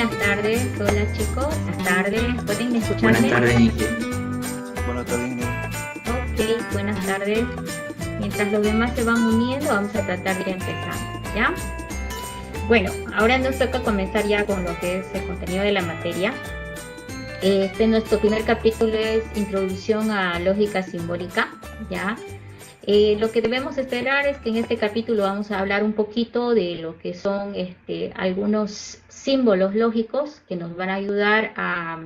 buenas tardes. Hola chicos, buenas tardes. ¿Pueden escucharme? Buenas tardes, Inge. Buenas tardes, Ingrid. Ok, buenas tardes. Mientras los demás se van uniendo, vamos a tratar de ir empezando, ¿ya? Bueno, ahora nos toca comenzar ya con lo que es el contenido de la materia. Nuestro primer capítulo es Introducción a Lógica Simbólica, ¿ya? Lo que debemos esperar es que en este capítulo vamos a hablar un poquito de lo que son algunos símbolos lógicos que nos van a ayudar a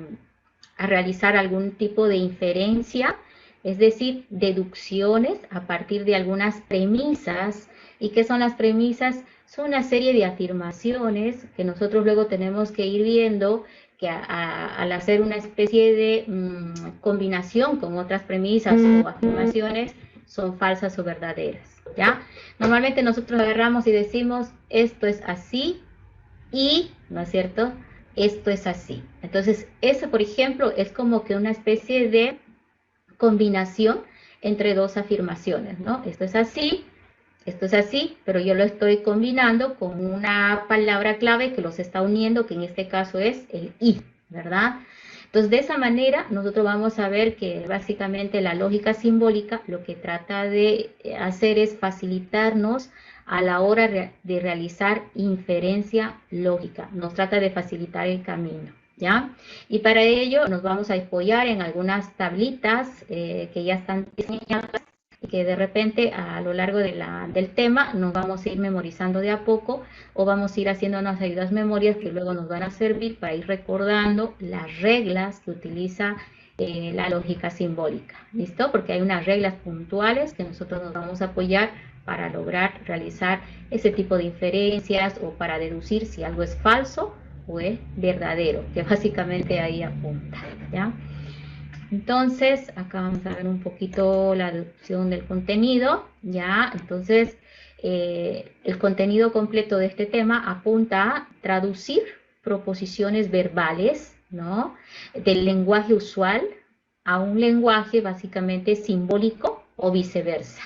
realizar algún tipo de inferencia, es decir, deducciones a partir de algunas premisas. ¿Y qué son las premisas? Son una serie de afirmaciones que nosotros luego tenemos que ir viendo que al hacer una especie de combinación con otras premisas o afirmaciones, son falsas o verdaderas, ¿ya? Normalmente nosotros agarramos y decimos, esto es así y, ¿no es cierto?, esto es así. Entonces, eso, por ejemplo, es como que una especie de combinación entre dos afirmaciones, ¿no? Esto es así, pero yo lo estoy combinando con una palabra clave que los está uniendo, que en este caso es el y, ¿verdad? Entonces, de esa manera, nosotros vamos a ver que básicamente la lógica simbólica lo que trata de hacer es facilitarnos a la hora de realizar inferencia lógica. Nos trata de facilitar el camino, ¿ya? Y para ello nos vamos a apoyar en algunas tablitas que ya están diseñadas y que de repente a lo largo del tema nos vamos a ir memorizando de a poco o vamos a ir haciendo unas ayudas memorias que luego nos van a servir para ir recordando las reglas que utiliza la lógica simbólica, ¿listo? Porque hay unas reglas puntuales que nosotros nos vamos a apoyar para lograr realizar ese tipo de inferencias o para deducir si algo es falso o es verdadero, que básicamente ahí apunta, ¿ya? Entonces, acá vamos a ver un poquito la deducción del contenido, ¿ya? Entonces, el contenido completo de este tema apunta a traducir proposiciones verbales, ¿no?, del lenguaje usual a un lenguaje básicamente simbólico o viceversa.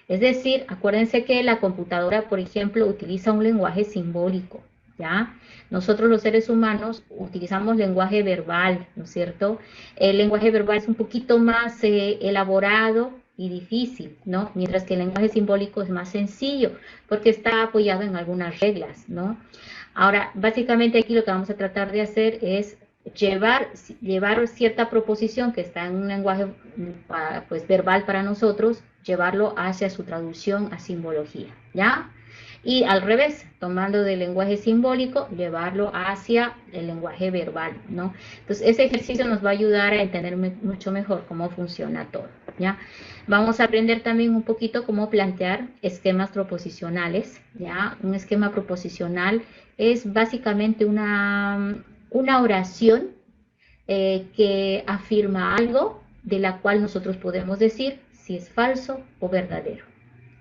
Es decir, acuérdense que la computadora, por ejemplo, utiliza un lenguaje simbólico, ¿ya? Nosotros los seres humanos utilizamos lenguaje verbal, ¿no es cierto? El lenguaje verbal es un poquito más elaborado y difícil, ¿no? Mientras que el lenguaje simbólico es más sencillo porque está apoyado en algunas reglas, ¿no? Ahora, básicamente aquí lo que vamos a tratar de hacer es llevar cierta proposición que está en un lenguaje pues, verbal para nosotros, llevarlo hacia su traducción a simbología, ¿ya? Y al revés, tomando del lenguaje simbólico, llevarlo hacia el lenguaje verbal, ¿no? Entonces, ese ejercicio nos va a ayudar a entender mucho mejor cómo funciona todo, ¿ya? Vamos a aprender también un poquito cómo plantear esquemas proposicionales, ¿ya? Un esquema proposicional es básicamente una oración que afirma algo de la cual nosotros podemos decir si es falso o verdadero.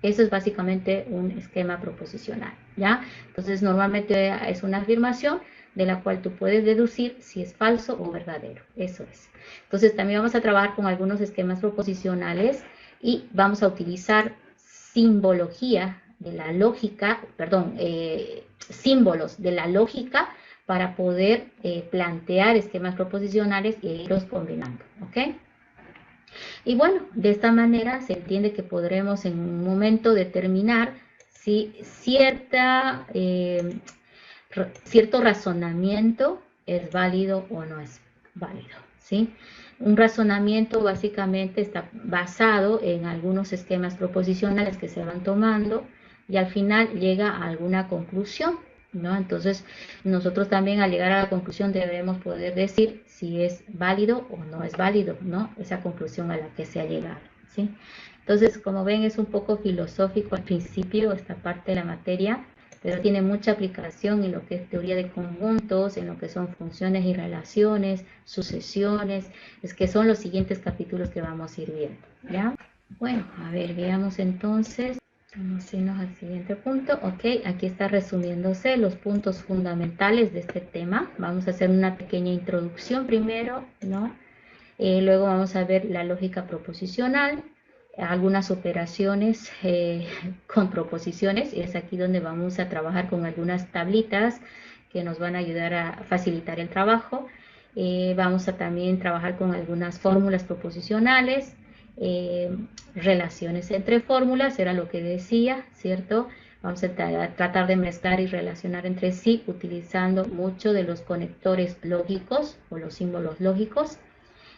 Eso es básicamente un esquema proposicional, ¿ya? Entonces, normalmente es una afirmación de la cual tú puedes deducir si es falso o verdadero. Eso es. Entonces, también vamos a trabajar con algunos esquemas proposicionales y vamos a utilizar simbología de la lógica, símbolos de la lógica para poder plantear esquemas proposicionales e irlos combinando, ¿ok? Y bueno, de esta manera se entiende que podremos en un momento determinar si cierto razonamiento es válido o no es válido, ¿sí? Un razonamiento básicamente está basado en algunos esquemas proposicionales que se van tomando y al final llega a alguna conclusión, ¿no? Entonces, nosotros también al llegar a la conclusión debemos poder decir si es válido o no es válido, ¿no? Esa conclusión a la que se ha llegado, ¿sí? Entonces, como ven, es un poco filosófico al principio esta parte de la materia, pero tiene mucha aplicación en lo que es teoría de conjuntos, en lo que son funciones y relaciones, sucesiones, es que son los siguientes capítulos que vamos a ir viendo, ¿ya? Bueno, a ver, veamos entonces. Vamos a irnos al siguiente punto. Ok, aquí está resumiéndose los puntos fundamentales de este tema. Vamos a hacer una pequeña introducción primero, ¿no? Luego vamos a ver la lógica proposicional, algunas operaciones con proposiciones, y es aquí donde vamos a trabajar con algunas tablitas que nos van a ayudar a facilitar el trabajo. Vamos a también trabajar con algunas fórmulas proposicionales, relaciones entre fórmulas, era lo que decía, ¿cierto? Vamos a tratar de mezclar y relacionar entre sí utilizando mucho de los conectores lógicos o los símbolos lógicos.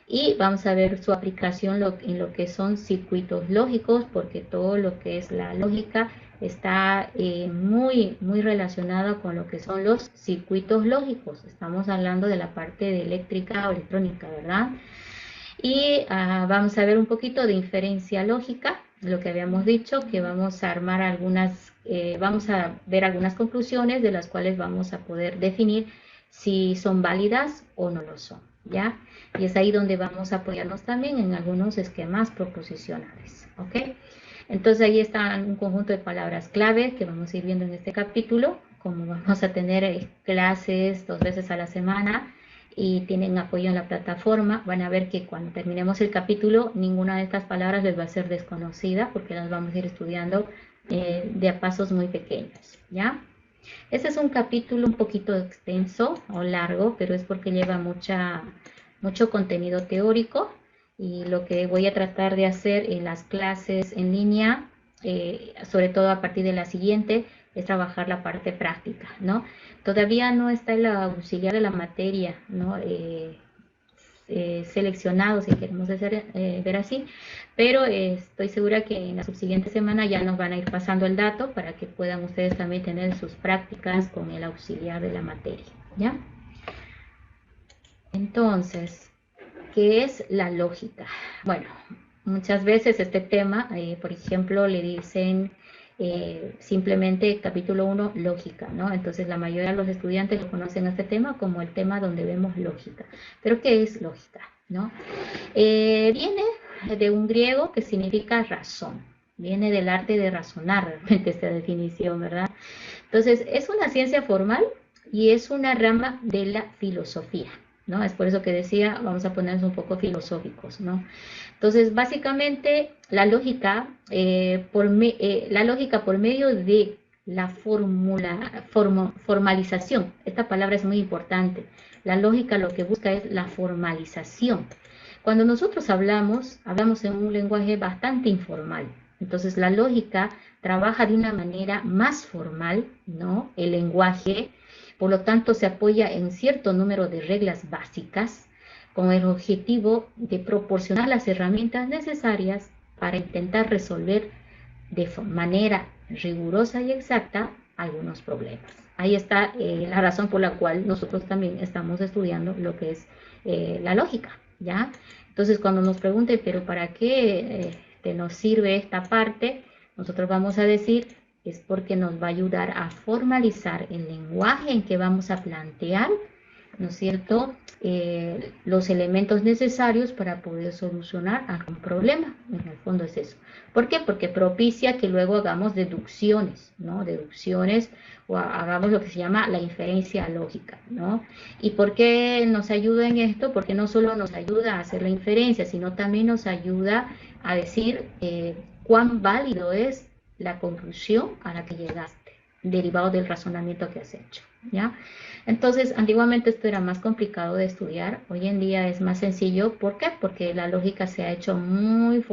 Y vamos a ver su aplicación en lo que son circuitos lógicos, porque todo lo que es la lógica está muy relacionado con lo que son los circuitos lógicos. Estamos hablando de la parte de eléctrica o electrónica, ¿verdad? Y vamos a ver un poquito de inferencia lógica, lo que habíamos dicho, que vamos a armar vamos a ver algunas conclusiones de las cuales vamos a poder definir si son válidas o no lo son, ¿ya? Y es ahí donde vamos a apoyarnos también en algunos esquemas proposicionales, ¿ok? Entonces ahí está un conjunto de palabras clave que vamos a ir viendo en este capítulo, como vamos a tener clases 2 veces a la semana y tienen apoyo en la plataforma, van a ver que cuando terminemos el capítulo, ninguna de estas palabras les va a ser desconocida porque las vamos a ir estudiando de a pasos muy pequeños, ¿ya? Este es un capítulo un poquito extenso o largo, pero es porque lleva mucho contenido teórico y lo que voy a tratar de hacer en las clases en línea, sobre todo a partir de la siguiente, es trabajar la parte práctica, ¿no? Todavía no está el auxiliar de la materia, ¿no? Seleccionado, si queremos ver así, pero estoy segura que en la subsiguiente semana ya nos van a ir pasando el dato para que puedan ustedes también tener sus prácticas con el auxiliar de la materia, ¿ya? Entonces, ¿qué es la lógica? Bueno, muchas veces este tema, por ejemplo, le dicen simplemente capítulo 1, lógica, ¿no? Entonces la mayoría de los estudiantes lo conocen este tema como el tema donde vemos lógica. ¿Pero qué es lógica? ¿No? Viene de un griego que significa razón. Viene del arte de razonar, realmente esta definición, ¿verdad? Entonces es una ciencia formal y es una rama de la filosofía, ¿no? Es por eso que decía, vamos a ponernos un poco filosóficos, ¿no? Entonces, básicamente, la lógica por medio de la formalización, esta palabra es muy importante. La lógica lo que busca es la formalización. Cuando nosotros hablamos en un lenguaje bastante informal. Entonces, la lógica trabaja de una manera más formal, ¿no? El lenguaje, por lo tanto, se apoya en cierto número de reglas básicas con el objetivo de proporcionar las herramientas necesarias para intentar resolver de manera rigurosa y exacta algunos problemas. Ahí está la razón por la cual nosotros también estamos estudiando lo que es la lógica, ¿ya? Entonces, cuando nos pregunten, ¿pero para qué nos sirve esta parte? Nosotros vamos a decir, es porque nos va a ayudar a formalizar el lenguaje en que vamos a plantear, ¿no es cierto?, los elementos necesarios para poder solucionar algún problema. En el fondo es eso. ¿Por qué? Porque propicia que luego hagamos deducciones, ¿no? Deducciones o hagamos lo que se llama la inferencia lógica, ¿no? ¿Y por qué nos ayuda en esto? Porque no solo nos ayuda a hacer la inferencia, sino también nos ayuda a decir cuán válido es la conclusión a la que llegaste, derivado del razonamiento que has hecho, ¿ya? Entonces, antiguamente esto era más complicado de estudiar, hoy en día es más sencillo. ¿Por qué? Porque la lógica se ha hecho muy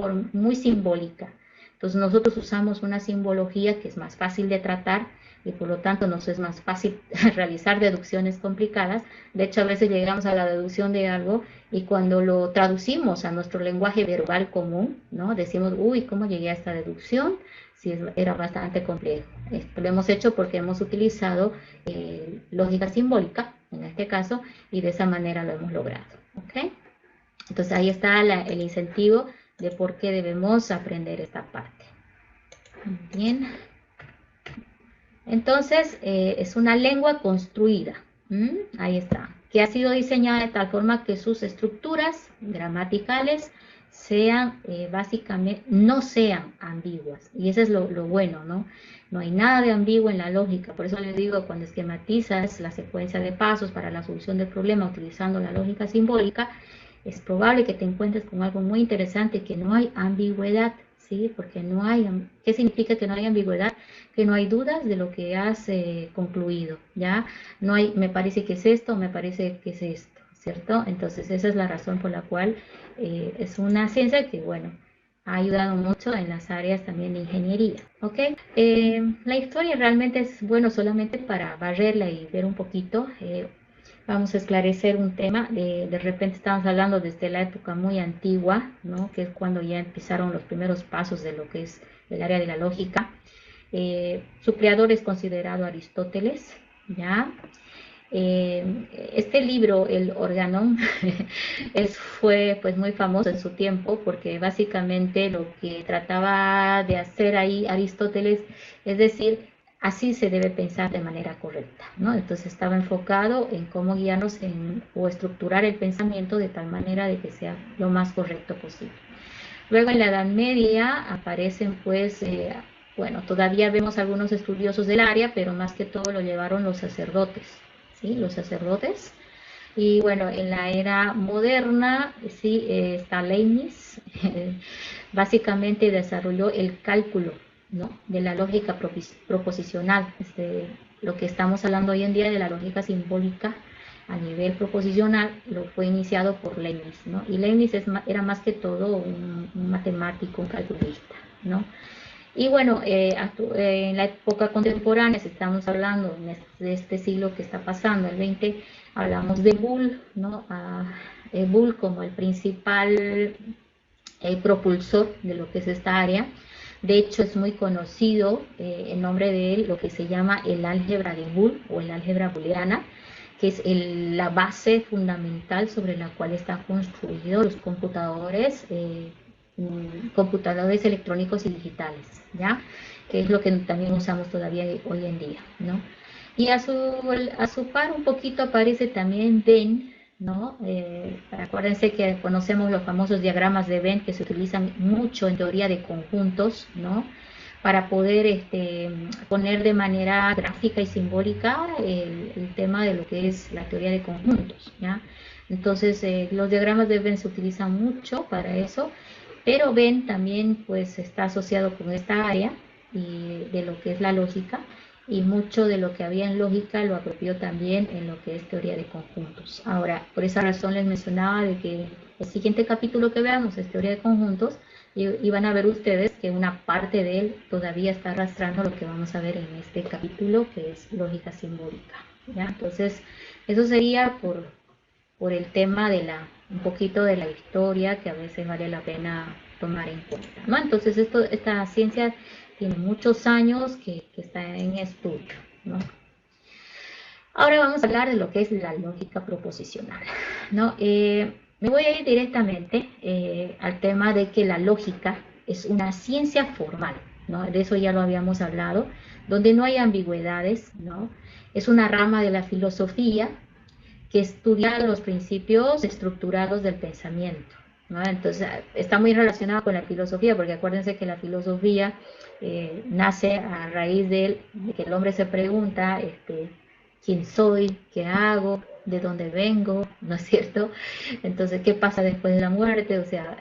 simbólica. Entonces, nosotros usamos una simbología que es más fácil de tratar y por lo tanto nos es más fácil realizar deducciones complicadas. De hecho, a veces llegamos a la deducción de algo y cuando lo traducimos a nuestro lenguaje verbal común, ¿no? Decimos, uy, ¿cómo llegué a esta deducción? Sí, era bastante complejo. Esto lo hemos hecho porque hemos utilizado lógica simbólica, en este caso, y de esa manera lo hemos logrado, ¿ok? Entonces ahí está el incentivo de por qué debemos aprender esta parte. Bien. Entonces, es una lengua construida. Ahí está. Que ha sido diseñada de tal forma que sus estructuras gramaticales sean básicamente, no sean ambiguas. Y eso es lo bueno, ¿no? No hay nada de ambiguo en la lógica. Por eso les digo, cuando esquematizas la secuencia de pasos para la solución del problema utilizando la lógica simbólica, es probable que te encuentres con algo muy interesante, que no hay ambigüedad, ¿sí? Porque no hay, ¿qué significa que no hay ambigüedad? que no hay dudas de lo que has concluido, ¿ya? No hay, me parece que es esto, me parece que es esto, ¿cierto? Entonces esa es la razón por la cual es una ciencia que, bueno, ha ayudado mucho en las áreas también de ingeniería, ¿ok? La historia realmente es bueno solamente para barrerla y ver un poquito. Vamos a esclarecer un tema. De repente estamos hablando desde la época muy antigua, ¿no? Que es cuando ya empezaron los primeros pasos de lo que es el área de la lógica. Su creador es considerado Aristóteles, ¿ya? Este libro, el Organon, fue pues muy famoso en su tiempo porque básicamente lo que trataba de hacer ahí Aristóteles es decir, así se debe pensar de manera correcta, ¿no? Entonces estaba enfocado en cómo guiarnos o estructurar el pensamiento de tal manera de que sea lo más correcto posible. Luego en la Edad Media aparecen pues, bueno, todavía vemos algunos estudiosos del área, pero más que todo lo llevaron los sacerdotes, ¿sí? Los sacerdotes. Y bueno, en la era moderna, sí, está Leibniz, básicamente desarrolló el cálculo, ¿no? De la lógica proposicional, lo que estamos hablando hoy en día de la lógica simbólica a nivel proposicional, lo fue iniciado por Leibniz, ¿no? Y Leibniz era más que todo un matemático, un calculista, ¿no? Y bueno, en la época contemporánea, si estamos hablando de este siglo que está pasando, el 20, hablamos de Boole, ¿no? Boole como el principal propulsor de lo que es esta área. De hecho, es muy conocido el nombre de él, lo que se llama el álgebra de Boole o el álgebra booleana, que es la base fundamental sobre la cual están construidos los computadores electrónicos y digitales, ¿ya? Que es lo que también usamos todavía hoy en día, ¿no? Y a su par un poquito aparece también Venn, ¿no? Acuérdense que conocemos los famosos diagramas de Venn que se utilizan mucho en teoría de conjuntos, ¿no? Para poder poner de manera gráfica y simbólica el tema de lo que es la teoría de conjuntos, ¿ya? Entonces, los diagramas de Venn se utilizan mucho para eso, pero Venn también pues está asociado con esta área y de lo que es la lógica, y mucho de lo que había en lógica lo apropió también en lo que es teoría de conjuntos. Ahora, por esa razón les mencionaba de que el siguiente capítulo que veamos es teoría de conjuntos, y van a ver ustedes que una parte de él todavía está arrastrando lo que vamos a ver en este capítulo, que es lógica simbólica, ¿ya? Entonces, eso sería por el tema de un poquito de la historia, que a veces vale la pena tomar en cuenta, ¿no? Entonces, esta ciencia tiene muchos años que está en estudio, ¿no? Ahora vamos a hablar de lo que es la lógica proposicional, ¿no? Me voy a ir directamente al tema de que la lógica es una ciencia formal, ¿no? De eso ya lo habíamos hablado, donde no hay ambigüedades, ¿no? Es una rama de la filosofía que estudia los principios estructurados del pensamiento, ¿no? Entonces, está muy relacionado con la filosofía, porque acuérdense que la filosofía nace a raíz de que el hombre se pregunta, quién soy, qué hago, de dónde vengo, ¿no es cierto? Entonces, ¿qué pasa después de la muerte? O sea,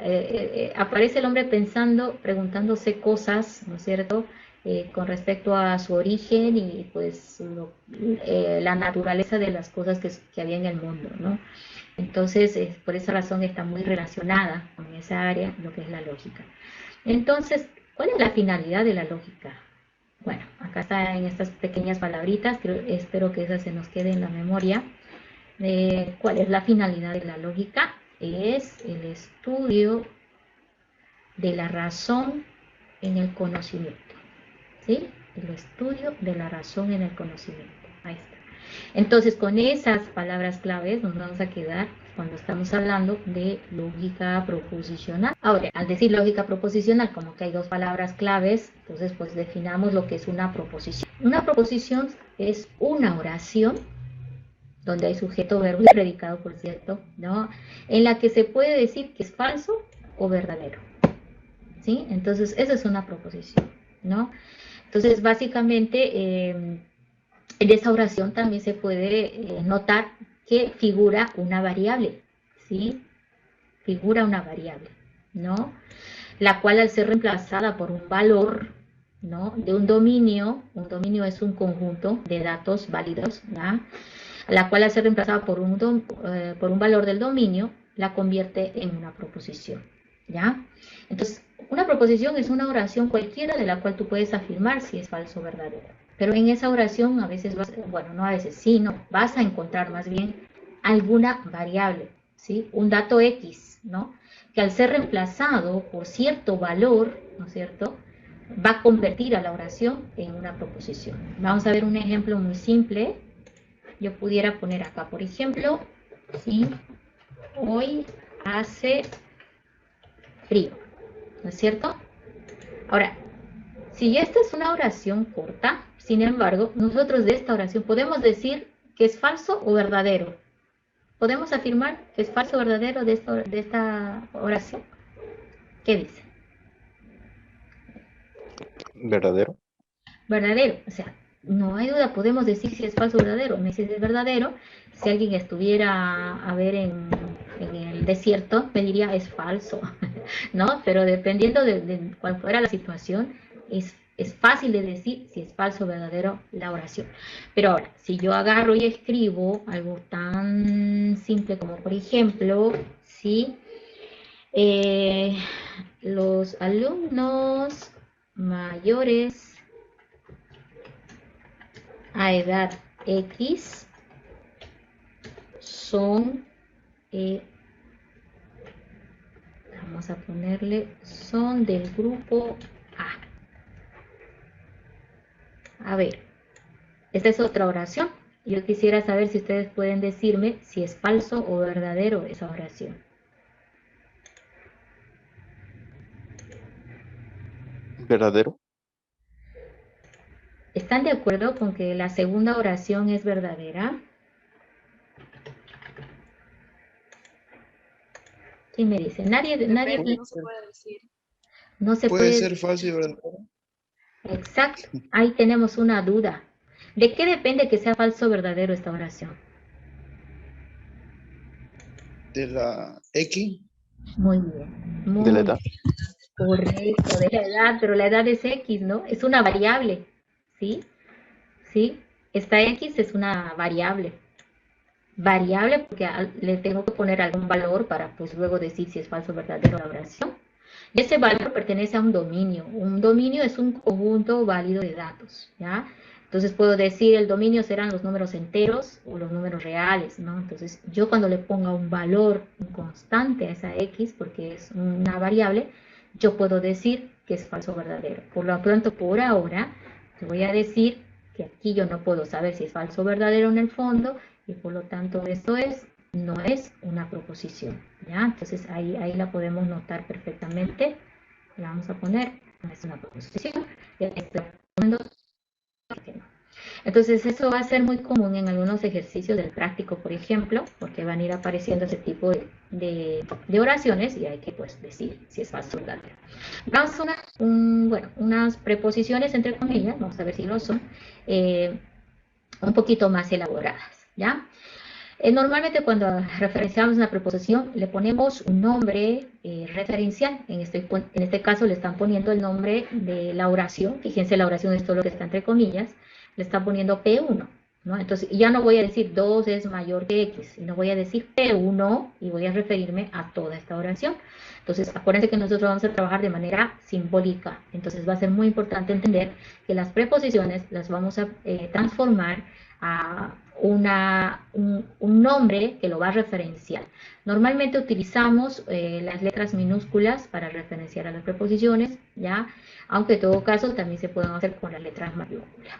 aparece el hombre preguntándose cosas, ¿no es cierto?, con respecto a su origen y pues la naturaleza de las cosas que había en el mundo, ¿no? Entonces, por esa razón está muy relacionada con esa área, lo que es la lógica. Entonces, ¿cuál es la finalidad de la lógica? Bueno, acá está en estas pequeñas palabritas, espero que esas se nos quede en la memoria. ¿Cuál es la finalidad de la lógica? Es el estudio de la razón en el conocimiento, ¿sí? El estudio de la razón en el conocimiento. Ahí está. Entonces, con esas palabras claves nos vamos a quedar cuando estamos hablando de lógica proposicional. Ahora, al decir lógica proposicional, como que hay dos palabras claves, entonces pues definamos lo que es una proposición. Una proposición es una oración donde hay sujeto, verbo y predicado, por cierto, ¿no? En la que se puede decir que es falso o verdadero, ¿sí? Entonces, esa es una proposición, ¿no? Entonces, básicamente, en esa oración también se puede notar que figura una variable, ¿sí? Figura una variable, ¿no? La cual al ser reemplazada por un valor, ¿no? De un dominio. Un dominio es un conjunto de datos válidos, ¿ya? La cual al ser reemplazada por un valor del dominio, la convierte en una proposición, ¿ya? Entonces, una proposición es una oración cualquiera de la cual tú puedes afirmar si es falso o verdadero. Pero en esa oración a veces bueno, no a veces, sí, no, vas a encontrar más bien alguna variable, ¿sí? Un dato X, ¿no? Que al ser reemplazado por cierto valor, ¿no es cierto?, va a convertir a la oración en una proposición. Vamos a ver un ejemplo muy simple. Yo pudiera poner acá, por ejemplo, si hoy hace frío, ¿no es cierto? Ahora, si esta es una oración corta, sin embargo, nosotros de esta oración podemos decir que es falso o verdadero. ¿Podemos afirmar que es falso o verdadero de esta oración? ¿Qué dice? ¿Verdadero? Verdadero. O sea, no hay duda, podemos decir si es falso o verdadero. Si es verdadero, si alguien estuviera a ver en el desierto, me diría es falso, ¿no? Pero dependiendo de cuál fuera la situación, es fácil de decir si es falso o verdadero la oración. Pero ahora, si yo agarro y escribo algo tan simple como, por ejemplo, si eh, los alumnos mayores a edad X son, vamos a ponerle, son del grupo A. A ver, esta es otra oración. Yo quisiera saber si ustedes pueden decirme si es falso o verdadero esa oración. ¿Verdadero? ¿Están de acuerdo con que la segunda oración es verdadera? ¿Quién me dice? Nadie Depende, no se puede decir. no se Puede puede. ser falso y verdadero. Exacto, ahí tenemos una duda. ¿De qué depende que sea falso o verdadero esta oración? De la X, Muy bien, ¿De la muy edad? correcto, de la edad, pero la edad es X, ¿no? Es una variable, ¿sí? ¿Sí? Esta X es una variable. Variable porque le tengo que poner algún valor para pues luego decir si es falso o verdadero la oración. Y ese valor pertenece a un dominio. Un dominio es un conjunto válido de datos, ¿ya? Entonces puedo decir el dominio serán los números enteros o los números reales, ¿no? Entonces yo cuando le ponga un valor, un constante a esa X, porque es una variable, yo puedo decir que es falso o verdadero. Por lo pronto, por ahora, te voy a decir que aquí yo no puedo saber si es falso o verdadero en el fondo, y por lo tanto esto no es una proposición, ¿ya? Entonces ahí la podemos notar perfectamente. La vamos a poner, no es una proposición, y entonces eso va a ser muy común en algunos ejercicios del práctico, por ejemplo, porque van a ir apareciendo ese tipo de oraciones y hay que pues decir si es falso o verdadero. Vamos a unas preposiciones entre comillas, vamos a ver si lo son, un poquito más elaboradas, ¿ya? Normalmente cuando referenciamos una preposición le ponemos un nombre referencial. En este caso le están poniendo el nombre de la oración. Fíjense, la oración es todo lo que está entre comillas. Le están poniendo P1, ¿no? Entonces ya no voy a decir 2 es mayor que X, sino voy a decir P1 y voy a referirme a toda esta oración. Entonces acuérdense que nosotros vamos a trabajar de manera simbólica. Entonces va a ser muy importante entender que las preposiciones las vamos a transformar a un nombre que lo va a referenciar. Normalmente utilizamos las letras minúsculas para referenciar a las preposiciones, ¿ya? Aunque en todo caso también se pueden hacer con las letras mayúsculas.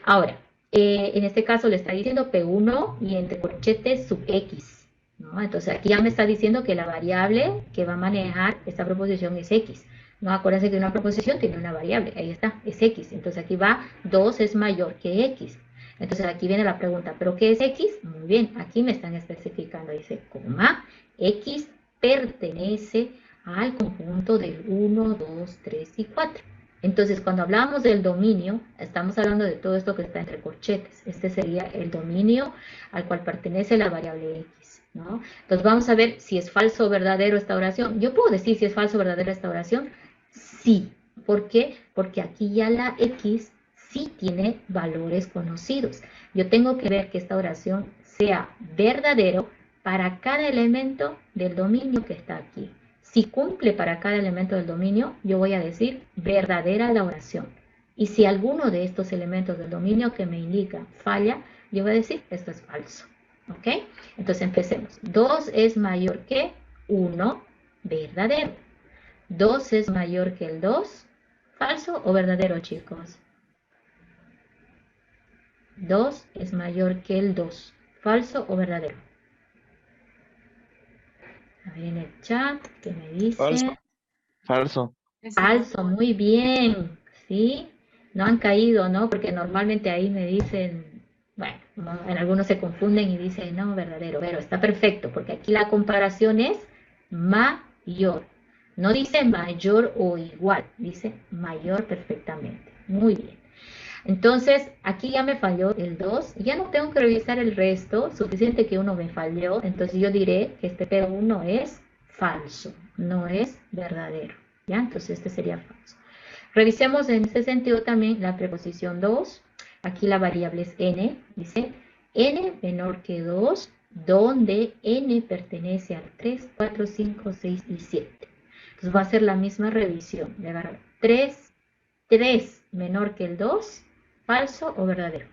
Ahora, en este caso le está diciendo P1 y entre corchetes sub X, ¿no? Entonces aquí ya me está diciendo que la variable que va a manejar esta preposición es X. No, acuérdense que una preposición tiene una variable, ahí está, es X. Entonces aquí va 2 es mayor que X. Entonces aquí viene la pregunta, ¿pero qué es X? Muy bien, aquí me están especificando, dice, coma, X pertenece al conjunto del 1, 2, 3 y 4. Entonces cuando hablamos del dominio, estamos hablando de todo esto que está entre corchetes. Este sería el dominio al cual pertenece la variable X, ¿no? Entonces vamos a ver si es falso o verdadero esta oración. ¿Yo puedo decir si es falso o verdadero esta oración? Sí, ¿Por qué? Porque aquí ya la X sí tiene valores conocidos. Yo tengo que ver que esta oración sea verdadero para cada elemento del dominio que está aquí. Si cumple para cada elemento del dominio, yo voy a decir verdadera la oración. Y si alguno de estos elementos del dominio que me indica falla, yo voy a decir esto es falso. ¿Ok? Entonces empecemos. 2 es mayor que 1, verdadero. 2 es mayor que el 2, falso o verdadero, chicos. 2 es mayor que el 2, falso o verdadero. A ver en el chat, ¿qué me dice? Falso. Falso. Falso, muy bien, ¿sí? No han caído, ¿no? Porque normalmente ahí me dicen, bueno, en algunos se confunden y dicen, no, verdadero, pero está perfecto, porque aquí la comparación es mayor. No dice mayor o igual, dice mayor perfectamente. Muy bien. Entonces, aquí ya me falló el 2, ya no tengo que revisar el resto, suficiente que uno me falló, entonces yo diré que este P1 es falso, no es verdadero, ¿ya? Entonces este sería falso. Revisemos en este sentido también la preposición 2, aquí la variable es n, dice n menor que 2, donde n pertenece al 3, 4, 5, 6 y 7. Entonces va a ser la misma revisión, de agarrar 3 menor que el 2, falso o verdadero.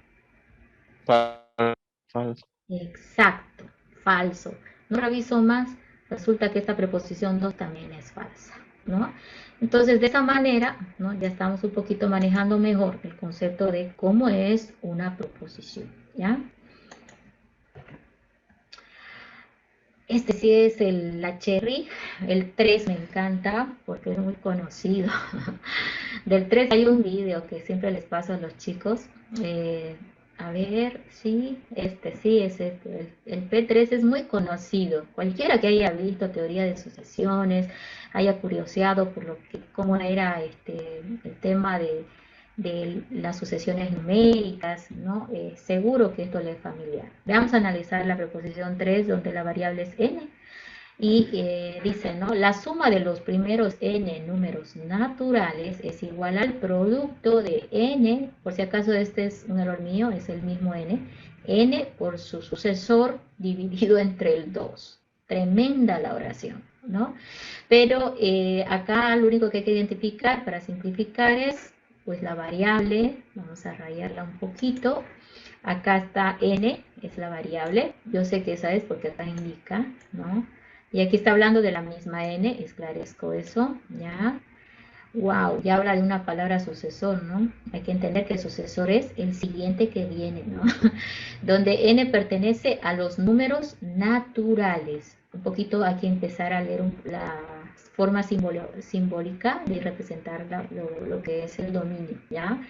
Falso. Exacto, falso. No reviso más, resulta que esta preposición 2 también es falsa, ¿no? Entonces, de esa manera, ¿no? Ya estamos un poquito manejando mejor el concepto de cómo es una proposición, ¿ya? Este sí es la Cherry, el 3 me encanta porque es muy conocido. Del 3 hay un video que siempre les paso a los chicos. A ver, sí es este. El P3 es muy conocido. Cualquiera que haya visto teoría de sucesiones, haya curioseado por cómo era el tema de las sucesiones numéricas, ¿no? Seguro que esto le es familiar. Vamos a analizar la preposición 3, donde la variable es n, y dice, ¿no? La suma de los primeros n números naturales es igual al producto de n, por si acaso este es un error mío, es el mismo n por su sucesor dividido entre el 2. Tremenda la oración, ¿no? Pero acá lo único que hay que identificar para simplificar es pues la variable, vamos a rayarla un poquito. Acá está n, es la variable. Yo sé que esa es porque acá indica, ¿no? Y aquí está hablando de la misma n, esclarezco eso, ¿ya? Wow, ya habla de una palabra sucesor, ¿no? Hay que entender que el sucesor es el siguiente que viene, ¿no? Donde n pertenece a los números naturales. Un poquito hay que empezar a leer la forma simbólica de representar lo que es el dominio, ¿ya?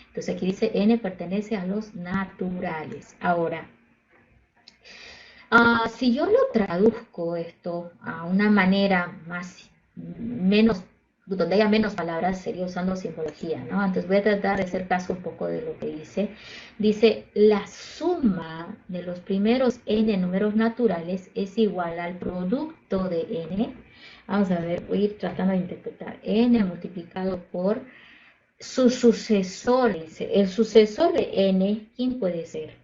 Entonces aquí dice n pertenece a los naturales. Ahora, si yo lo traduzco esto a una manera menos, donde haya menos palabras, sería usando simbología, ¿no? Entonces voy a tratar de hacer caso un poco de lo que dice. Dice, la suma de los primeros n números naturales es igual al producto de n. Vamos a ver, voy a ir tratando de interpretar. N multiplicado por su sucesor. Dice, el sucesor de n, ¿quién puede ser?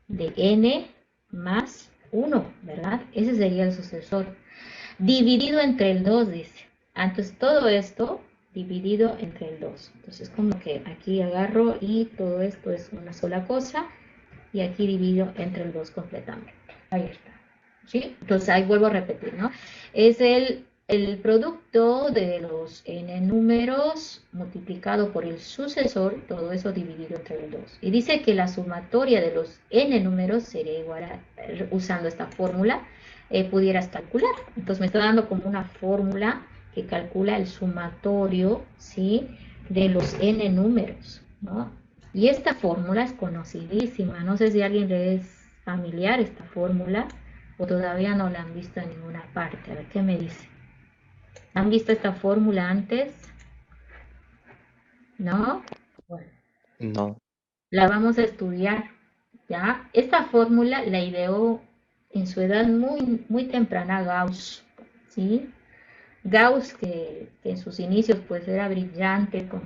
De n más 1, ¿verdad? Ese sería el sucesor. Dividido entre el 2, dice. Entonces, todo esto dividido entre el 2. Entonces, como que aquí agarro y todo esto es una sola cosa. Y aquí divido entre el 2 completamente. Ahí está. ¿Sí? Entonces, ahí vuelvo a repetir, ¿no? Es el producto de los n números multiplicado por el sucesor, todo eso dividido entre el 2. Y dice que la sumatoria de los n números sería igual a, usando esta fórmula, pudieras calcular. Entonces me está dando como una fórmula que calcula el sumatorio, ¿sí?, de los n números, ¿no? Y esta fórmula es conocidísima. No sé si a alguien le es familiar esta fórmula o todavía no la han visto en ninguna parte. A ver, ¿qué me dice? ¿Han visto esta fórmula antes? ¿No? Bueno, No. la vamos a estudiar, ¿ya? Esta fórmula la ideó en su edad muy, muy temprana Gauss, ¿sí? Gauss, que en sus inicios pues era brillante, como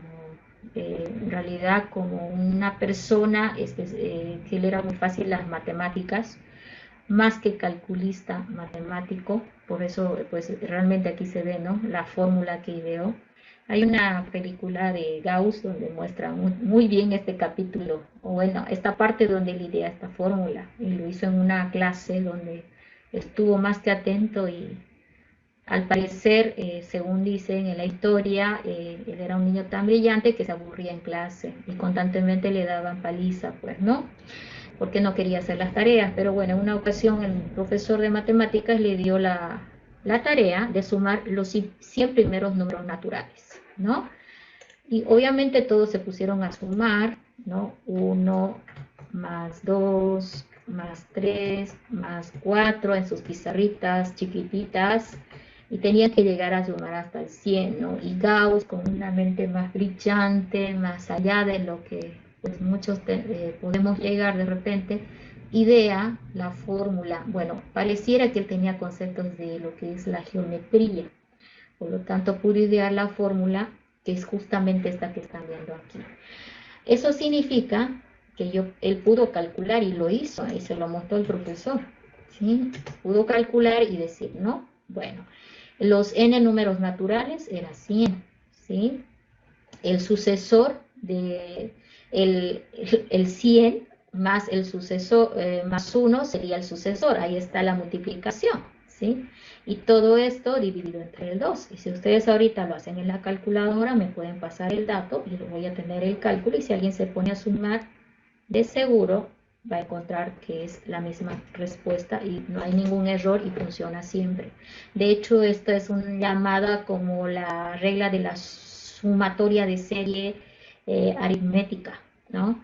en realidad como una persona, que le era muy fácil las matemáticas, más que calculista matemático, por eso pues realmente aquí se ve, ¿no?, la fórmula que ideó. Hay una película de Gauss donde muestra muy bien este capítulo, o bueno, esta parte donde él idea esta fórmula, y lo hizo en una clase donde estuvo más que atento y al parecer, según dicen en la historia, él era un niño tan brillante que se aburría en clase y constantemente le daban paliza, pues, ¿no? Porque no quería hacer las tareas. Pero bueno, en una ocasión el profesor de matemáticas le dio la tarea de sumar los 100 primeros números naturales, ¿no? Y obviamente todos se pusieron a sumar, ¿no? 1 más 2 más 3 más 4 en sus pizarritas chiquititas, y tenían que llegar a sumar hasta el 100, ¿no? Y Gauss, con una mente más brillante, más allá de lo que pues muchos podemos llegar de repente, idea la fórmula. Bueno, pareciera que él tenía conceptos de lo que es la geometría, por lo tanto pudo idear la fórmula que es justamente esta que están viendo aquí. Eso significa que él pudo calcular, y lo hizo, y se lo mostró el profesor, ¿sí? Pudo calcular y decir, ¿no? Bueno, los n números naturales era 100, ¿sí? El sucesor de el 100 más el sucesor, más 1 sería el sucesor, ahí está la multiplicación, ¿sí? Y todo esto dividido entre el 2. Y si ustedes ahorita lo hacen en la calculadora, me pueden pasar el dato y lo voy a tener el cálculo, y si alguien se pone a sumar, de seguro va a encontrar que es la misma respuesta y no hay ningún error y funciona siempre. De hecho, esta es una llamada como la regla de la sumatoria de serie aritmética, ¿no?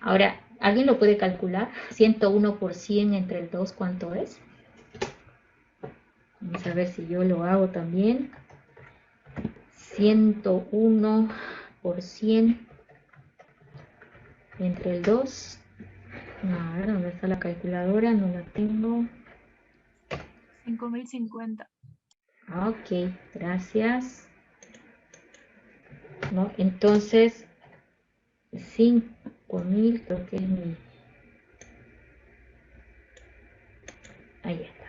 Ahora, ¿alguien lo puede calcular? 101 por 100 entre el 2, ¿cuánto es? Vamos a ver si yo lo hago también. 101 por 100 entre el 2. A ver, ¿dónde está la calculadora? No la tengo. 5050. Ok, gracias. ¿No? Entonces, 5000, creo que es mi... Ahí está.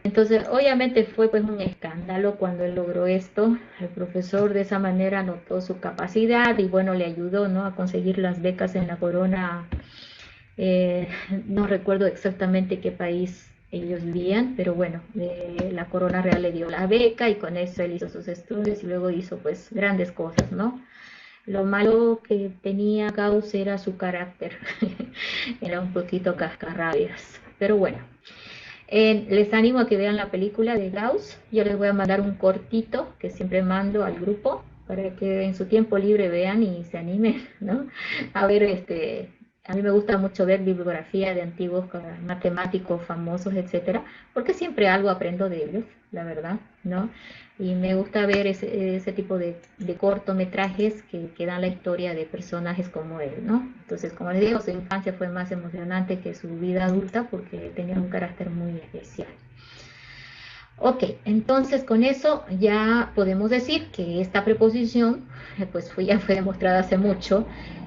Entonces, obviamente fue pues un escándalo cuando él logró esto. El profesor de esa manera notó su capacidad y bueno, le ayudó, ¿no?, a conseguir las becas en la corona. No recuerdo exactamente qué país ellos vivían, pero bueno, la corona real le dio la beca y con eso él hizo sus estudios y luego hizo pues grandes cosas, ¿no? Lo malo que tenía Gauss era su carácter, era un poquito cascarrabias, pero bueno. Les animo a que vean la película de Gauss. Yo les voy a mandar un cortito que siempre mando al grupo para que en su tiempo libre vean y se animen, ¿no? A ver, a mí me gusta mucho ver bibliografía de antiguos matemáticos famosos, etcétera, porque siempre algo aprendo de ellos, la verdad, ¿no? Y me gusta ver ese tipo de cortometrajes que dan la historia de personajes como él, ¿no? Entonces, como les digo, su infancia fue más emocionante que su vida adulta porque tenía un carácter muy especial. Ok, entonces con eso ya podemos decir que esta preposición pues ya fue demostrada hace mucho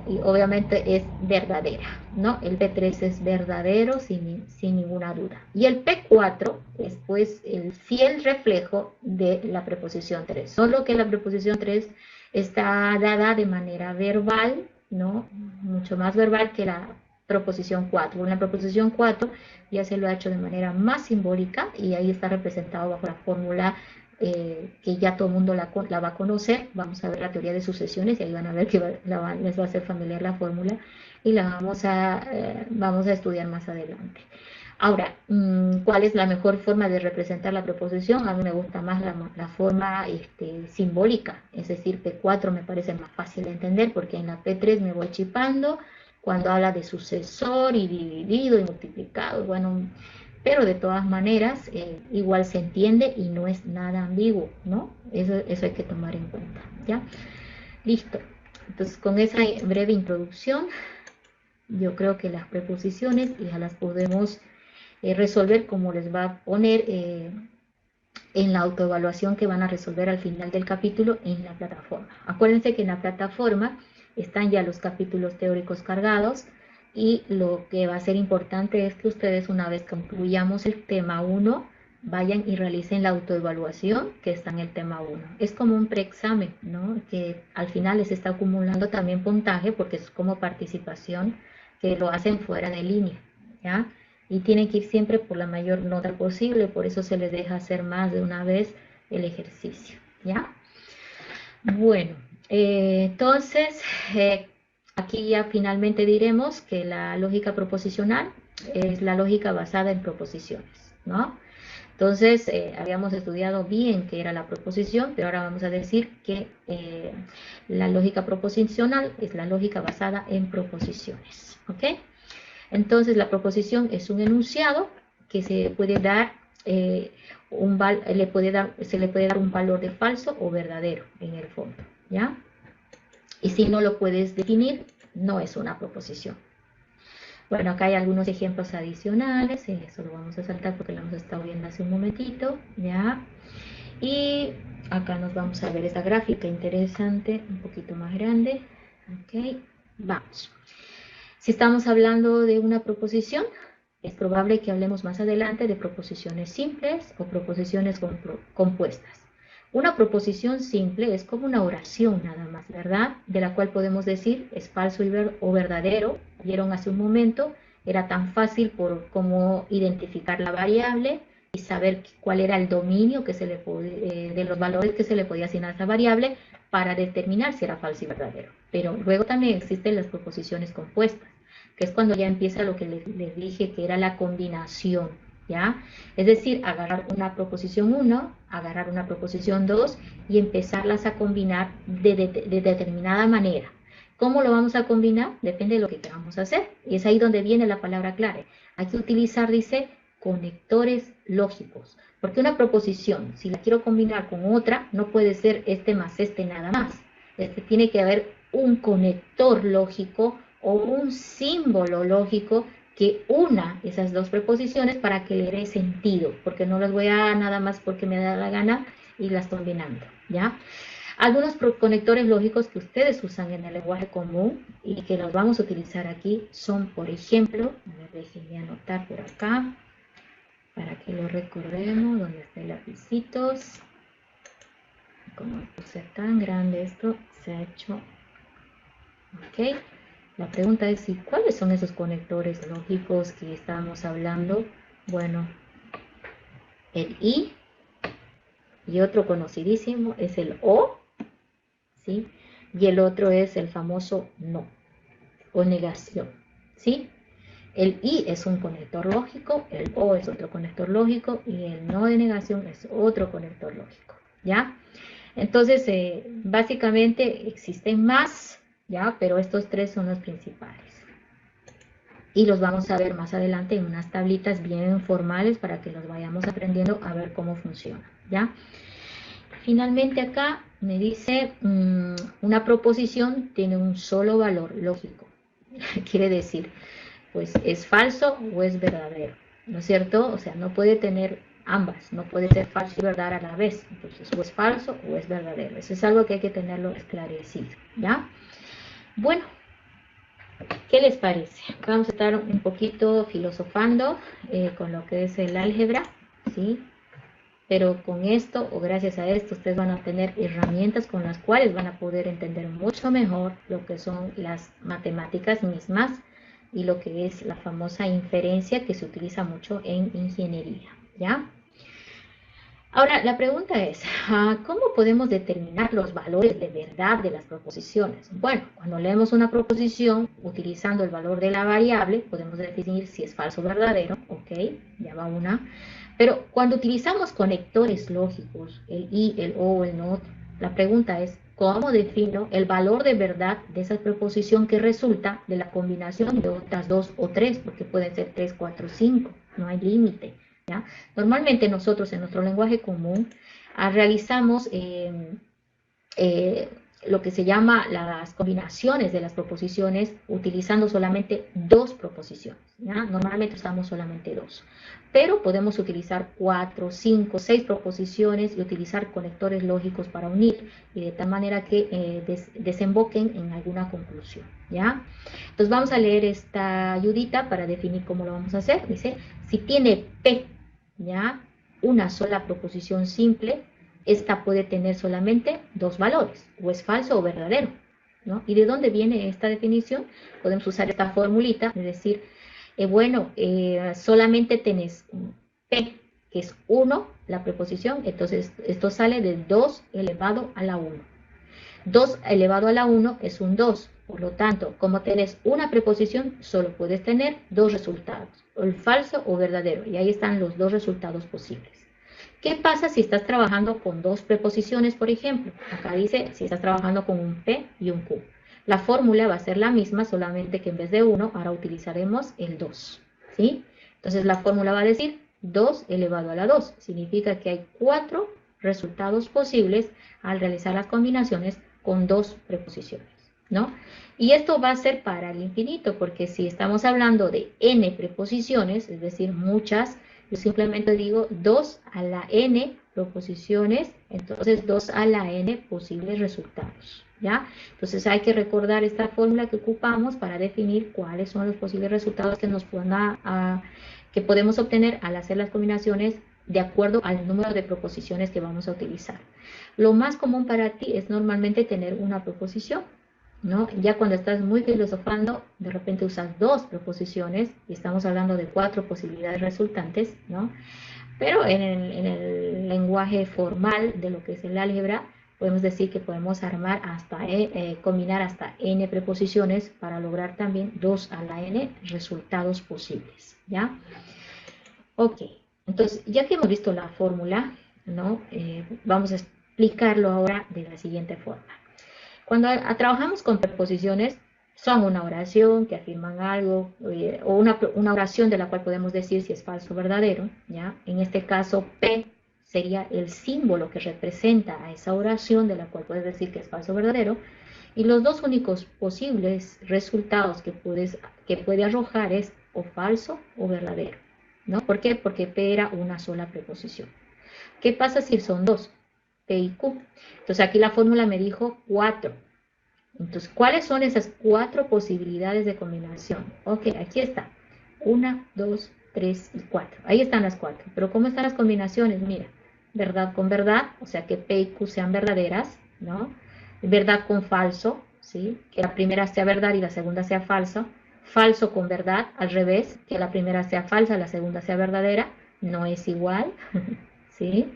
y obviamente es verdadera, ¿no? El P3 es verdadero sin ninguna duda. Y el P4 es pues el fiel reflejo de la preposición 3, solo que la preposición 3 está dada de manera verbal, ¿no? Mucho más verbal que la proposición 4. En la proposición 4 ya se lo ha hecho de manera más simbólica y ahí está representado bajo la fórmula que ya todo el mundo la va a conocer. Vamos a ver la teoría de sucesiones y ahí van a ver que les va a ser familiar la fórmula y la vamos a estudiar más adelante. Ahora, ¿cuál es la mejor forma de representar la preposición? A mí me gusta más la forma simbólica, es decir, P4 me parece más fácil de entender porque en la P3 me voy chipando cuando habla de sucesor y dividido y multiplicado, bueno, pero de todas maneras igual se entiende y no es nada ambiguo, ¿no? Eso hay que tomar en cuenta, ¿ya? Listo. Entonces, con esa breve introducción, yo creo que las preposiciones ya las podemos resolver como les va a poner en la autoevaluación que van a resolver al final del capítulo en la plataforma. Acuérdense que en la plataforma están ya los capítulos teóricos cargados y lo que va a ser importante es que ustedes, una vez concluyamos el tema 1, vayan y realicen la autoevaluación que está en el tema 1. Es como un preexamen, ¿no? Que al final les está acumulando también puntaje porque es como participación que lo hacen fuera de línea, ¿ya? Y tienen que ir siempre por la mayor nota posible, por eso se les deja hacer más de una vez el ejercicio, ¿ya? Bueno, entonces, aquí ya finalmente diremos que la lógica proposicional es la lógica basada en proposiciones, ¿no? Entonces, habíamos estudiado bien qué era la proposición, pero ahora vamos a decir que la lógica proposicional es la lógica basada en proposiciones, ¿ok? Entonces, la proposición es un enunciado que se puede dar, se le puede dar un valor de falso o verdadero en el fondo, ¿ya? Y si no lo puedes definir, no es una proposición. Bueno, acá hay algunos ejemplos adicionales, eso lo vamos a saltar porque lo hemos estado viendo hace un momentito, ¿ya? Y acá nos vamos a ver esta gráfica interesante, un poquito más grande, ¿ok? Vamos. Si estamos hablando de una proposición, es probable que hablemos más adelante de proposiciones simples o proposiciones compuestas. Una proposición simple es como una oración nada más, ¿verdad? De la cual podemos decir es falso o verdadero. Vieron hace un momento, era tan fácil por cómo identificar la variable y saber cuál era el dominio que se le de los valores que se le podía asignar a esa variable para determinar si era falso y verdadero. Pero luego también existen las proposiciones compuestas, que es cuando ya empieza lo que les dije que era la combinación, ¿ya? Es decir, agarrar una proposición 1, agarrar una proposición 2 y empezarlas a combinar de determinada manera. ¿Cómo lo vamos a combinar? Depende de lo que queramos hacer. Y es ahí donde viene la palabra clave. Hay que utilizar, dice, conectores lógicos. Porque una proposición, si la quiero combinar con otra, no puede ser este más este nada más. Tiene que haber un conector lógico o un símbolo lógico que una esas dos preposiciones para que le dé sentido, porque no las voy a nada más porque me da la gana y las combinando, ¿ya? Algunos conectores lógicos que ustedes usan en el lenguaje común y que los vamos a utilizar aquí son, por ejemplo, a ver, déjenme anotar por acá para que lo recordemos, donde está el lapicitos. Como puse tan grande esto, se ha hecho, ok. La pregunta es, ¿y cuáles son esos conectores lógicos que estamos hablando? Bueno, el y otro conocidísimo es el o, ¿sí? Y el otro es el famoso no o negación, ¿sí? El y es un conector lógico, el o es otro conector lógico y el no de negación es otro conector lógico, ¿ya? Entonces, básicamente existen más, ¿ya? Pero estos tres son los principales. Y los vamos a ver más adelante en unas tablitas bien formales para que los vayamos aprendiendo a ver cómo funciona, ¿ya? Finalmente acá me dice, una proposición tiene un solo valor lógico. Quiere decir, pues es falso o es verdadero, ¿no es cierto? O sea, no puede tener ambas, no puede ser falso y verdad a la vez. Entonces, o es falso o es verdadero. Eso es algo que hay que tenerlo esclarecido, ¿ya? Bueno, ¿qué les parece? Vamos a estar un poquito filosofando con lo que es el álgebra, ¿sí? Pero con esto, o gracias a esto, ustedes van a tener herramientas con las cuales van a poder entender mucho mejor lo que son las matemáticas mismas y lo que es la famosa inferencia que se utiliza mucho en ingeniería, ¿ya? Ahora, la pregunta es, ¿cómo podemos determinar los valores de verdad de las proposiciones? Bueno, cuando leemos una proposición, utilizando el valor de la variable, podemos definir si es falso o verdadero, ok, ya va una. Pero cuando utilizamos conectores lógicos, el y, el o, el not, la pregunta es, ¿cómo defino el valor de verdad de esa proposición que resulta de la combinación de otras dos o tres? Porque pueden ser 3, 4, 5, no hay límite, ¿ya? Normalmente nosotros en nuestro lenguaje común realizamos lo que se llama las combinaciones de las proposiciones utilizando solamente dos proposiciones, ¿ya? Normalmente usamos solamente dos, pero podemos utilizar 4, 5, 6 proposiciones y utilizar conectores lógicos para unir y de tal manera que desemboquen en alguna conclusión, ¿ya? Entonces vamos a leer esta ayudita para definir cómo lo vamos a hacer. Dice, si tiene P, ¿ya?, una sola proposición simple, esta puede tener solamente dos valores, o es falso o verdadero, ¿no? ¿Y de dónde viene esta definición? Podemos usar esta formulita, es decir, solamente tenés P, que es 1, la preposición, entonces esto sale de 2 elevado a la 1. 2 elevado a la 1 es un 2, por lo tanto, como tenés una preposición, solo puedes tener dos resultados, el falso o verdadero, y ahí están los dos resultados posibles. ¿Qué pasa si estás trabajando con dos preposiciones, por ejemplo? Acá dice, si estás trabajando con un P y un Q. La fórmula va a ser la misma, solamente que en vez de 1, ahora utilizaremos el 2, ¿sí? Entonces la fórmula va a decir 2 elevado a la 2. Significa que hay 4 resultados posibles al realizar las combinaciones con dos preposiciones, ¿no? Y esto va a ser para el infinito, porque si estamos hablando de n preposiciones, es decir, muchas, yo simplemente digo 2 a la n proposiciones, entonces 2 a la n posibles resultados, ¿ya? Entonces hay que recordar esta fórmula que ocupamos para definir cuáles son los posibles resultados que nos que podemos obtener al hacer las combinaciones de acuerdo al número de proposiciones que vamos a utilizar. Lo más común para ti es normalmente tener una proposición, ¿no? Ya cuando estás muy filosofando, de repente usas dos proposiciones y estamos hablando de 4 posibilidades resultantes, ¿no? Pero en el lenguaje formal de lo que es el álgebra, podemos decir que podemos armar combinar hasta n preposiciones para lograr también 2 a la n resultados posibles, ¿ya? Ok, entonces ya que hemos visto la fórmula, ¿no? Vamos a explicarlo ahora de la siguiente forma. Cuando trabajamos con preposiciones, son una oración que afirman algo, o una oración de la cual podemos decir si es falso o verdadero, ¿ya? En este caso, P sería el símbolo que representa a esa oración de la cual puedes decir que es falso o verdadero, y los dos únicos posibles resultados que puede arrojar es o falso o verdadero, ¿no? ¿Por qué? Porque P era una sola preposición. ¿Qué pasa si son dos? P y Q. Entonces aquí la fórmula me dijo 4. Entonces, ¿cuáles son esas 4 posibilidades de combinación? Ok, aquí está. 1, 2, 3 y 4. Ahí están las 4. Pero ¿cómo están las combinaciones? Mira, verdad con verdad, o sea que P y Q sean verdaderas, ¿no? Verdad con falso, ¿sí? Que la primera sea verdad y la segunda sea falsa. Falso con verdad, al revés, que la primera sea falsa, la segunda sea verdadera. No es igual, ¿sí?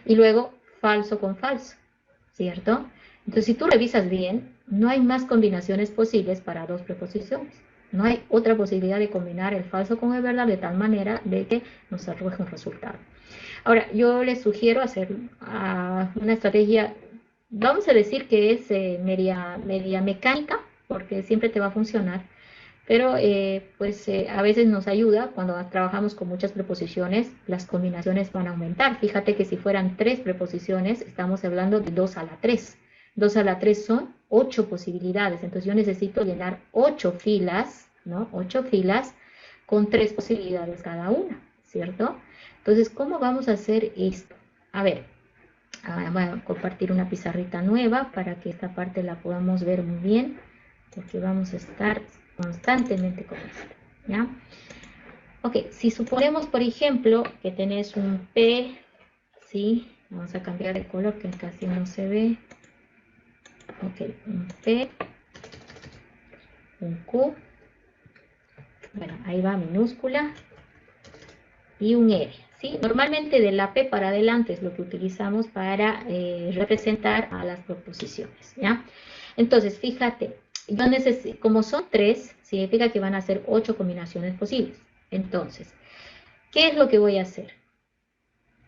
Y luego, falso con falso, ¿cierto? Entonces, si tú revisas bien, no hay más combinaciones posibles para dos preposiciones. No hay otra posibilidad de combinar el falso con el verdad de tal manera de que nos arroje un resultado. Ahora, yo les sugiero hacer una estrategia, vamos a decir que es media mecánica, porque siempre te va a funcionar, pero a veces nos ayuda cuando trabajamos con muchas preposiciones, las combinaciones van a aumentar. Fíjate que si fueran 3 preposiciones, estamos hablando de 2 a la 3. 2 a la 3 son 8 posibilidades, entonces yo necesito llenar 8 filas, ¿no? 8 filas con 3 posibilidades cada una, ¿cierto? Entonces, ¿cómo vamos a hacer esto? A ver, voy a compartir una pizarrita nueva para que esta parte la podamos ver muy bien, porque vamos a estar constantemente con esto, ¿ya? Ok, si suponemos, por ejemplo, que tenés un P, ¿sí? Vamos a cambiar de color que casi no se ve. Ok, un P, un Q, bueno, ahí va minúscula, y un R, ¿sí? Normalmente de la P para adelante es lo que utilizamos para representar a las proposiciones, ¿ya? Entonces, fíjate, yo necesito, como son 3, significa que van a ser 8 combinaciones posibles. Entonces, ¿qué es lo que voy a hacer?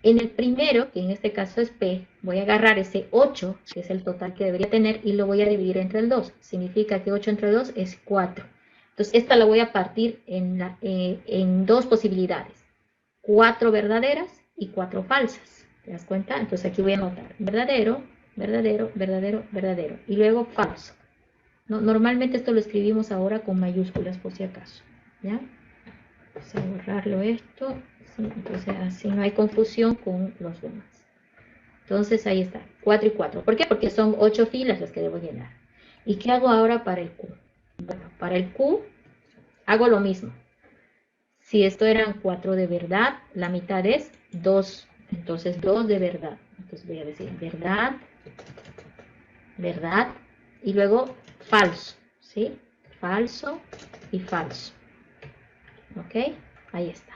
En el primero, que en este caso es P, voy a agarrar ese 8, que es el total que debería tener, y lo voy a dividir entre el 2. Significa que 8 entre 2 es 4. Entonces, esta la voy a partir en 2 posibilidades. 4 verdaderas y 4 falsas. ¿Te das cuenta? Entonces, aquí voy a anotar verdadero verdadero, verdadero, verdadero. Y luego falso. ¿No? Normalmente esto lo escribimos ahora con mayúsculas por si acaso. ¿Ya? Vamos a borrarlo esto. Sí, entonces así no hay confusión con los demás. Entonces ahí está, 4 y 4. ¿Por qué? Porque son 8 filas las que debo llenar. ¿Y qué hago ahora para el Q? Bueno, para el Q hago lo mismo. Si esto eran 4 de verdad, la mitad es 2. Entonces 2 de verdad. Entonces voy a decir verdad, verdad, y luego falso, ¿sí? Falso y falso. ¿Ok? Ahí está.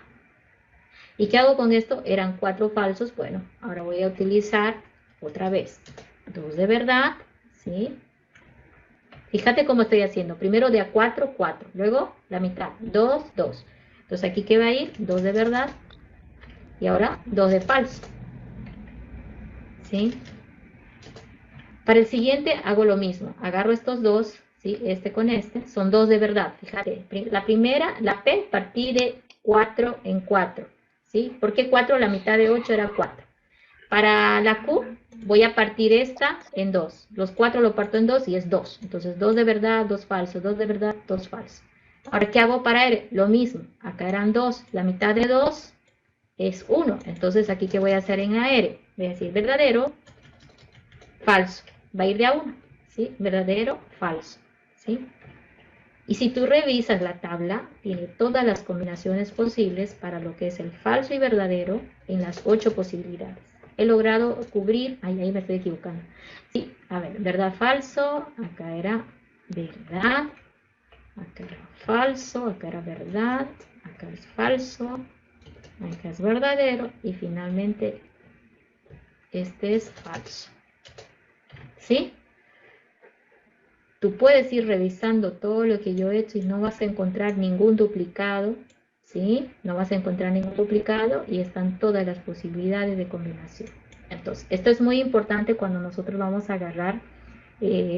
¿Y qué hago con esto? Eran 4 falsos. Bueno, ahora voy a utilizar otra vez 2 de verdad, ¿sí? Fíjate cómo estoy haciendo. Primero de a 4, 4. Luego la mitad, 2, 2. Entonces aquí, ¿qué va a ir? 2 de verdad. Y ahora 2 de falso. ¿Sí? Para el siguiente hago lo mismo. Agarro estos dos, ¿sí? Este con este. Son 2 de verdad. Fíjate, la primera, la P, partí de 4 en 4. ¿Sí? ¿Por qué 4? La mitad de 8 era 4. Para la Q voy a partir esta en 2. Los 4 lo parto en 2 y es 2. Entonces 2 de verdad, 2 falsos, 2 de verdad, 2 falsos. Ahora, ¿qué hago para R? Lo mismo. Acá eran 2. La mitad de 2 es 1. Entonces aquí, ¿qué voy a hacer en AR? Voy a decir verdadero, falso. Va a ir de a 1. ¿Sí? Verdadero, falso. ¿Sí? Y si tú revisas la tabla, tiene todas las combinaciones posibles para lo que es el falso y verdadero en las 8 posibilidades. He logrado cubrir, ahí me estoy equivocando. Sí, a ver, verdad, falso, acá era verdad, acá era falso, acá era verdad, acá es falso, acá es verdadero y finalmente este es falso. ¿Sí? Tú puedes ir revisando todo lo que yo he hecho y no vas a encontrar ningún duplicado, ¿sí? No vas a encontrar ningún duplicado y están todas las posibilidades de combinación. Entonces, esto es muy importante cuando nosotros vamos a agarrar,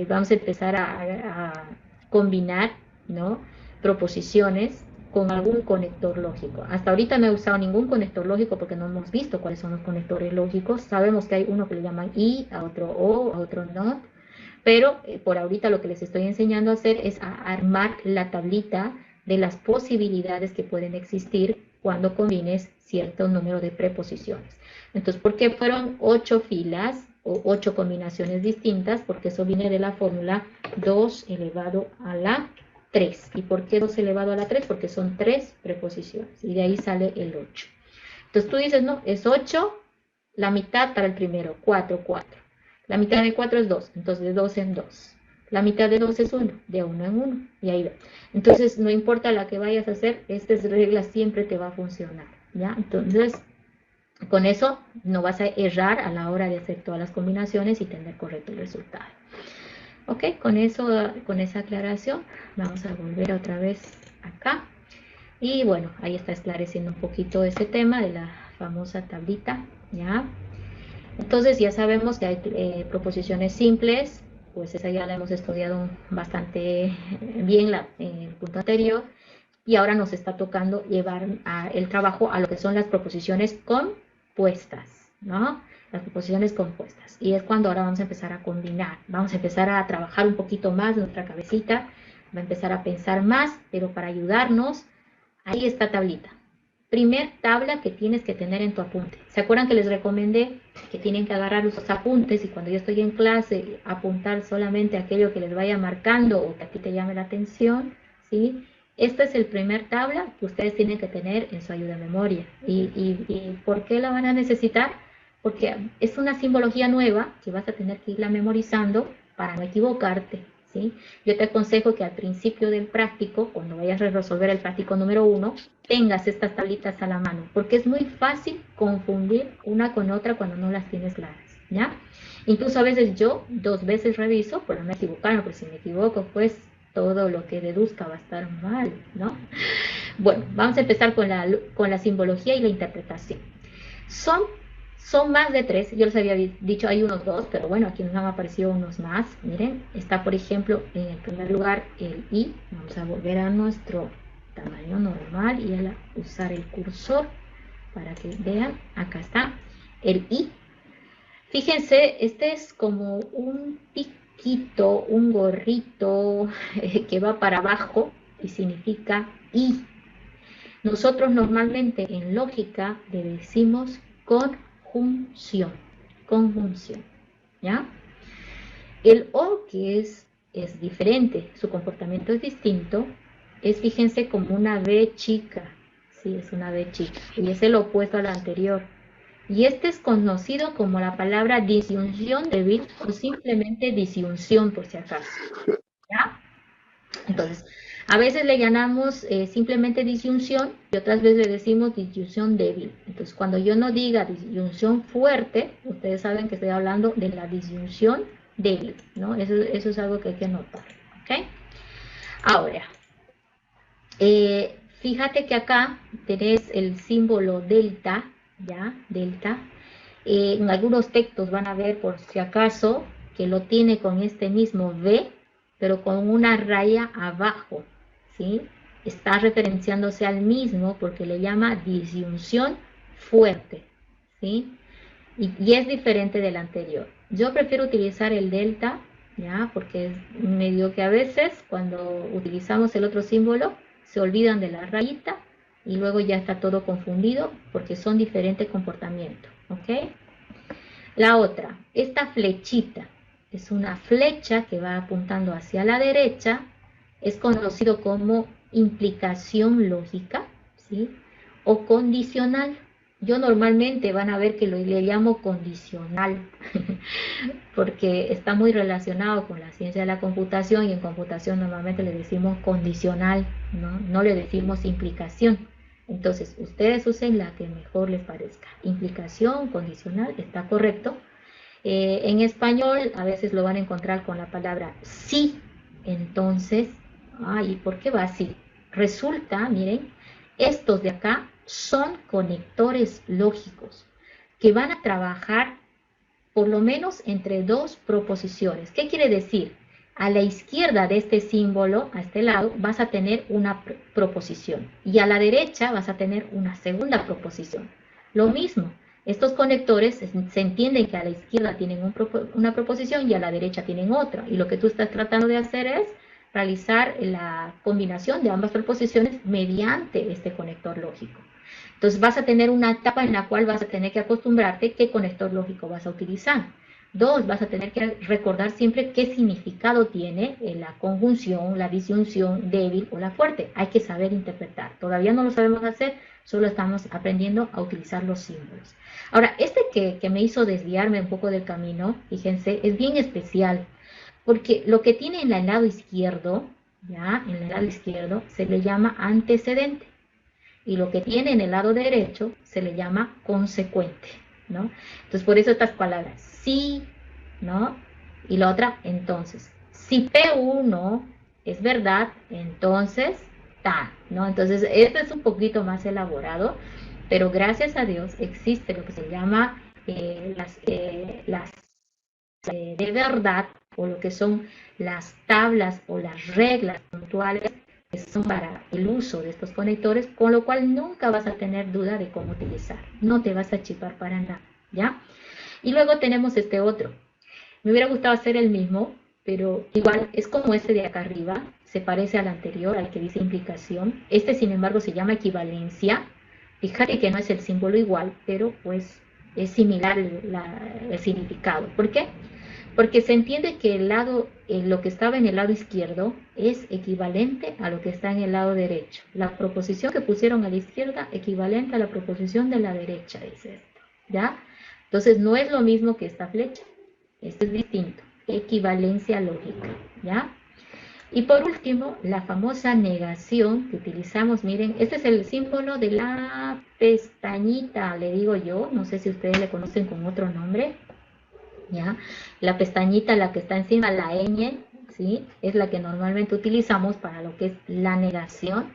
vamos a empezar a combinar, ¿no? Proposiciones con algún conector lógico. Hasta ahorita no he usado ningún conector lógico porque no hemos visto cuáles son los conectores lógicos. Sabemos que hay uno que le llaman y, a otro o, a otro not. Pero por ahorita lo que les estoy enseñando a hacer es a armar la tablita de las posibilidades que pueden existir cuando combines cierto número de preposiciones. Entonces, ¿por qué fueron 8 filas o 8 combinaciones distintas? Porque eso viene de la fórmula 2 elevado a la 3. ¿Y por qué 2 elevado a la 3? Porque son 3 preposiciones y de ahí sale el 8. Entonces tú dices, no, es 8, la mitad para el primero, 4, 4. La mitad de 4 es 2, entonces de 2 en 2. La mitad de 2 es 1, de 1 en 1. Y ahí va. Entonces, no importa la que vayas a hacer, esta regla siempre te va a funcionar. ¿Ya? Entonces, con eso no vas a errar a la hora de hacer todas las combinaciones y tener correcto el resultado. Ok, con eso, con esa aclaración, vamos a volver otra vez acá. Y bueno, ahí está esclareciendo un poquito ese tema de la famosa tablita. ¿Ya? Entonces ya sabemos que hay proposiciones simples, pues esa ya la hemos estudiado bastante bien en el punto anterior, y ahora nos está tocando llevar el trabajo a lo que son las proposiciones compuestas, ¿no? Las proposiciones compuestas, y es cuando ahora vamos a empezar a combinar, vamos a empezar a trabajar un poquito más nuestra cabecita, va a empezar a pensar más, pero para ayudarnos, ahí está tablita. Primer tabla que tienes que tener en tu apunte. ¿Se acuerdan que les recomendé que tienen que agarrar los apuntes y cuando yo estoy en clase apuntar solamente aquello que les vaya marcando o que a ti te llame la atención? ¿Sí? Este es el primer tabla que ustedes tienen que tener en su ayuda de memoria. ¿Y por qué la van a necesitar? Porque es una simbología nueva que vas a tener que irla memorizando para no equivocarte. ¿Sí? Yo te aconsejo que al principio del práctico, cuando vayas a resolver el práctico número 1, tengas estas tablitas a la mano, porque es muy fácil confundir una con otra cuando no las tienes claras, ¿ya? Incluso a veces yo 2 veces reviso, por no equivocarme, porque si me equivoco, pues todo lo que deduzca va a estar mal, ¿no? Bueno, vamos a empezar con la simbología y la interpretación. Son más de 3, yo les había dicho hay unos 2, pero bueno, aquí nos han aparecido unos más. Miren, está por ejemplo en el primer lugar el I. Vamos a volver a nuestro tamaño normal y a usar el cursor para que vean. Acá está el I. Fíjense, este es como un piquito, un gorrito que va para abajo y significa y. Nosotros normalmente en lógica le decimos conjunción, conjunción, ¿ya? El o, que es diferente, su comportamiento es distinto, es, fíjense, como una B chica, sí, es una B chica, y es el opuesto al anterior. Y este es conocido como la palabra disyunción débil o simplemente disyunción por si acaso, ¿ya? Entonces, a veces le llamamos simplemente disyunción y otras veces le decimos disyunción débil. Entonces, cuando yo no diga disyunción fuerte, ustedes saben que estoy hablando de la disyunción débil, ¿no? Eso es algo que hay que notar, ¿ok? Ahora, fíjate que acá tenés el símbolo delta, ¿ya? Delta. En algunos textos van a ver, por si acaso, que lo tiene con este mismo V, pero con una raya abajo, ¿sí? Está referenciándose al mismo porque le llama disyunción fuerte, ¿sí? Y es diferente del anterior. Yo prefiero utilizar el delta, ¿ya? Porque es medio que a veces cuando utilizamos el otro símbolo se olvidan de la rayita y luego ya está todo confundido porque son diferentes comportamientos, ¿ok? La otra, esta flechita, es una flecha que va apuntando hacia la derecha, es conocido como implicación lógica, ¿sí? O condicional. Yo normalmente van a ver que le llamo condicional, porque está muy relacionado con la ciencia de la computación y en computación normalmente le decimos condicional, ¿no? No le decimos implicación. Entonces, ustedes usen la que mejor les parezca. Implicación, condicional, está correcto. En español a veces lo van a encontrar con la palabra sí. Entonces, ¿y por qué va así? Resulta, miren, estos de acá son conectores lógicos que van a trabajar por lo menos entre dos proposiciones. ¿Qué quiere decir? A la izquierda de este símbolo, a este lado, vas a tener una proposición y a la derecha vas a tener una segunda proposición. Lo mismo, estos conectores se entienden que a la izquierda tienen una proposición y a la derecha tienen otra. Y lo que tú estás tratando de hacer es realizar la combinación de ambas proposiciones mediante este conector lógico. Entonces vas a tener una etapa en la cual vas a tener que acostumbrarte qué conector lógico vas a utilizar. Dos, vas a tener que recordar siempre qué significado tiene la conjunción, la disyunción débil o la fuerte. Hay que saber interpretar. Todavía no lo sabemos hacer, solo estamos aprendiendo a utilizar los símbolos. Ahora, este que me hizo desviarme un poco del camino, fíjense, es bien especial, porque lo que tiene en el lado izquierdo, ya, en el lado izquierdo, se le llama antecedente. Y lo que tiene en el lado derecho se le llama consecuente, ¿no? Entonces, por eso estas palabras, sí, ¿no? Y la otra, entonces. Si P1 es verdad, entonces, ta, ¿no? Entonces, este es un poquito más elaborado, pero gracias a Dios existe lo que se llama las de verdad, o lo que son las tablas o las reglas puntuales que son para el uso de estos conectores, con lo cual nunca vas a tener duda de cómo utilizar. No te vas a chipar para nada, ¿ya? Y luego tenemos este otro. Me hubiera gustado hacer el mismo, pero igual es como este de acá arriba, se parece al anterior, al que dice implicación. Este, sin embargo, se llama equivalencia. Fíjate que no es el símbolo igual, pero pues es similar el significado. ¿Por qué? Porque se entiende que lo que estaba en el lado izquierdo es equivalente a lo que está en el lado derecho. La proposición que pusieron a la izquierda equivalente a la proposición de la derecha, dice esto, ¿ya? Entonces no es lo mismo que esta flecha, esto es distinto, equivalencia lógica, ¿ya? Y por último, la famosa negación que utilizamos, miren, este es el símbolo de la pestañita, le digo yo, no sé si ustedes le conocen con otro nombre, ¿ya? La pestañita, la que está encima, la ñ, ¿sí? Es la que normalmente utilizamos para lo que es la negación.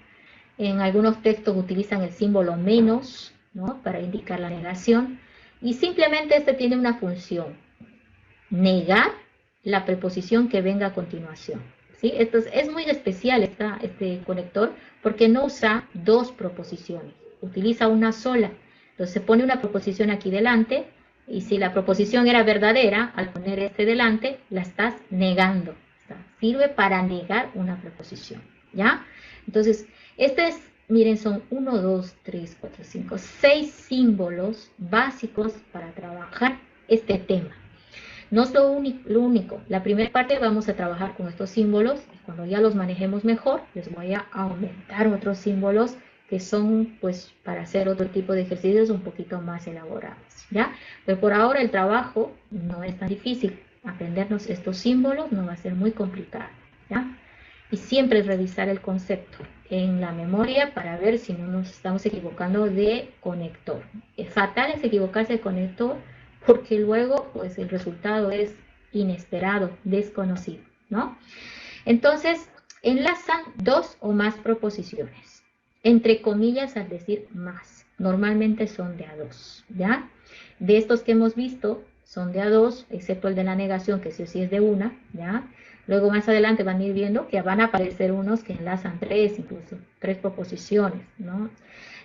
En algunos textos utilizan el símbolo menos, ¿no? Para indicar la negación. Y simplemente este tiene una función, negar la preposición que venga a continuación, ¿sí? Entonces es muy especial este conector porque no usa dos proposiciones, utiliza una sola. Entonces se pone una proposición aquí delante Y si la proposición era verdadera, al poner este delante, la estás negando. Sirve para negar una proposición, ¿ya? Entonces, miren, son 1, 2, 3, 4, 5, 6 símbolos básicos para trabajar este tema. No es lo único. La primera parte vamos a trabajar con estos símbolos. Y cuando ya los manejemos mejor, les voy a aumentar otros símbolos que son, pues, para hacer otro tipo de ejercicios un poquito más elaborados, ¿ya? Pero por ahora el trabajo no es tan difícil. Aprendernos estos símbolos no va a ser muy complicado, ¿ya? Y siempre revisar el concepto en la memoria para ver si no nos estamos equivocando de conector. Es fatal es equivocarse de conector, porque luego pues el resultado es inesperado, desconocido, ¿no? Entonces, enlazan dos o más proposiciones, entre comillas al decir más. Normalmente son de a dos, ¿ya? De estos que hemos visto, son de a dos, excepto el de la negación, que sí o sí es de una, ¿ya? Luego más adelante van a ir viendo que van a aparecer unos que enlazan tres, incluso tres proposiciones, ¿no?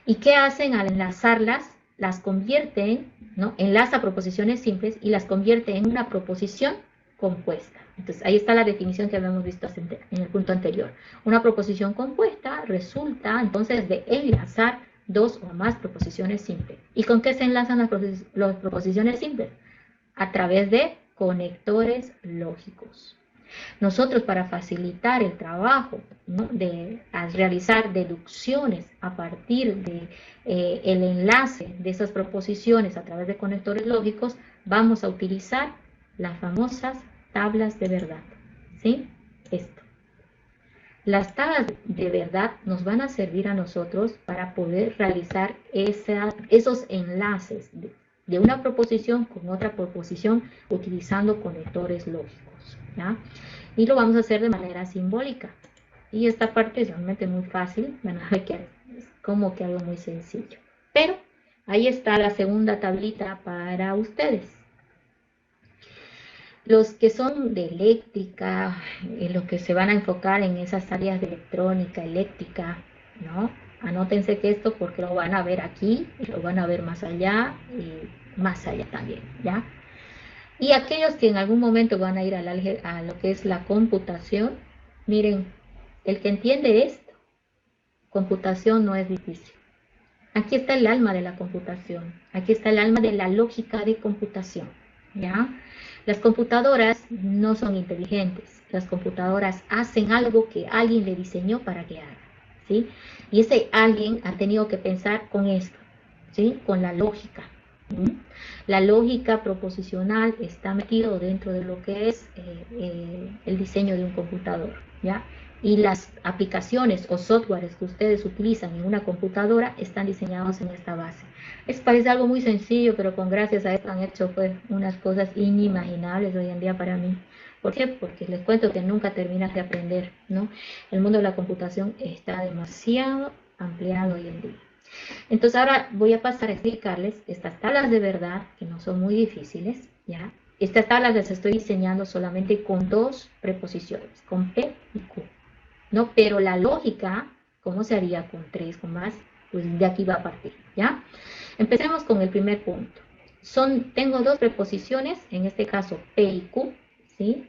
¿Y qué hacen al enlazarlas? Las convierten, ¿no? Enlaza proposiciones simples y las convierte en una proposición compuesta. Entonces, ahí está la definición que habíamos visto en el punto anterior. Una proposición compuesta resulta, entonces, de enlazar dos o más proposiciones simples. ¿Y con qué se enlazan las proposiciones simples? A través de conectores lógicos. Nosotros, para facilitar el trabajo, ¿no? de realizar deducciones a partir de el enlace de esas proposiciones a través de conectores lógicos, vamos a utilizar las famosas tablas de verdad, ¿sí? Esto. Las tablas de verdad nos van a servir a nosotros para poder realizar esos enlaces de una proposición con otra proposición utilizando conectores lógicos, ¿ya? Y lo vamos a hacer de manera simbólica. Y esta parte es realmente muy fácil, van a ver que es como que algo muy sencillo. Pero ahí está la segunda tablita para ustedes. Los que son de eléctrica, los que se van a enfocar en esas áreas de electrónica, eléctrica, ¿no? Anótense que esto porque lo van a ver aquí, y lo van a ver más allá y más allá también, ¿ya? Y aquellos que en algún momento van a ir a lo que es la computación, miren, el que entiende esto, computación no es difícil. Aquí está el alma de la computación, aquí está el alma de la lógica de computación, ¿ya? Las computadoras no son inteligentes, las computadoras hacen algo que alguien le diseñó para que haga, ¿sí? Y ese alguien ha tenido que pensar con esto, ¿sí? Con la lógica. La lógica proposicional está metido dentro de lo que es el diseño de un computador, ¿ya? Y las aplicaciones o softwares que ustedes utilizan en una computadora están diseñados en esta base. Parece algo muy sencillo, pero con gracias a esto han hecho pues unas cosas inimaginables hoy en día para mí. ¿Por qué? Porque les cuento que nunca terminas de aprender, ¿no? El mundo de la computación está demasiado ampliado hoy en día. Entonces ahora voy a pasar a explicarles estas tablas de verdad, que no son muy difíciles, ¿ya? Estas tablas las estoy diseñando solamente con dos preposiciones, con P y Q, ¿no? Pero la lógica, ¿cómo se haría con tres, con más? Pues de aquí va a partir, ¿ya? Empecemos con el primer punto. Tengo dos preposiciones, en este caso P y Q, ¿sí?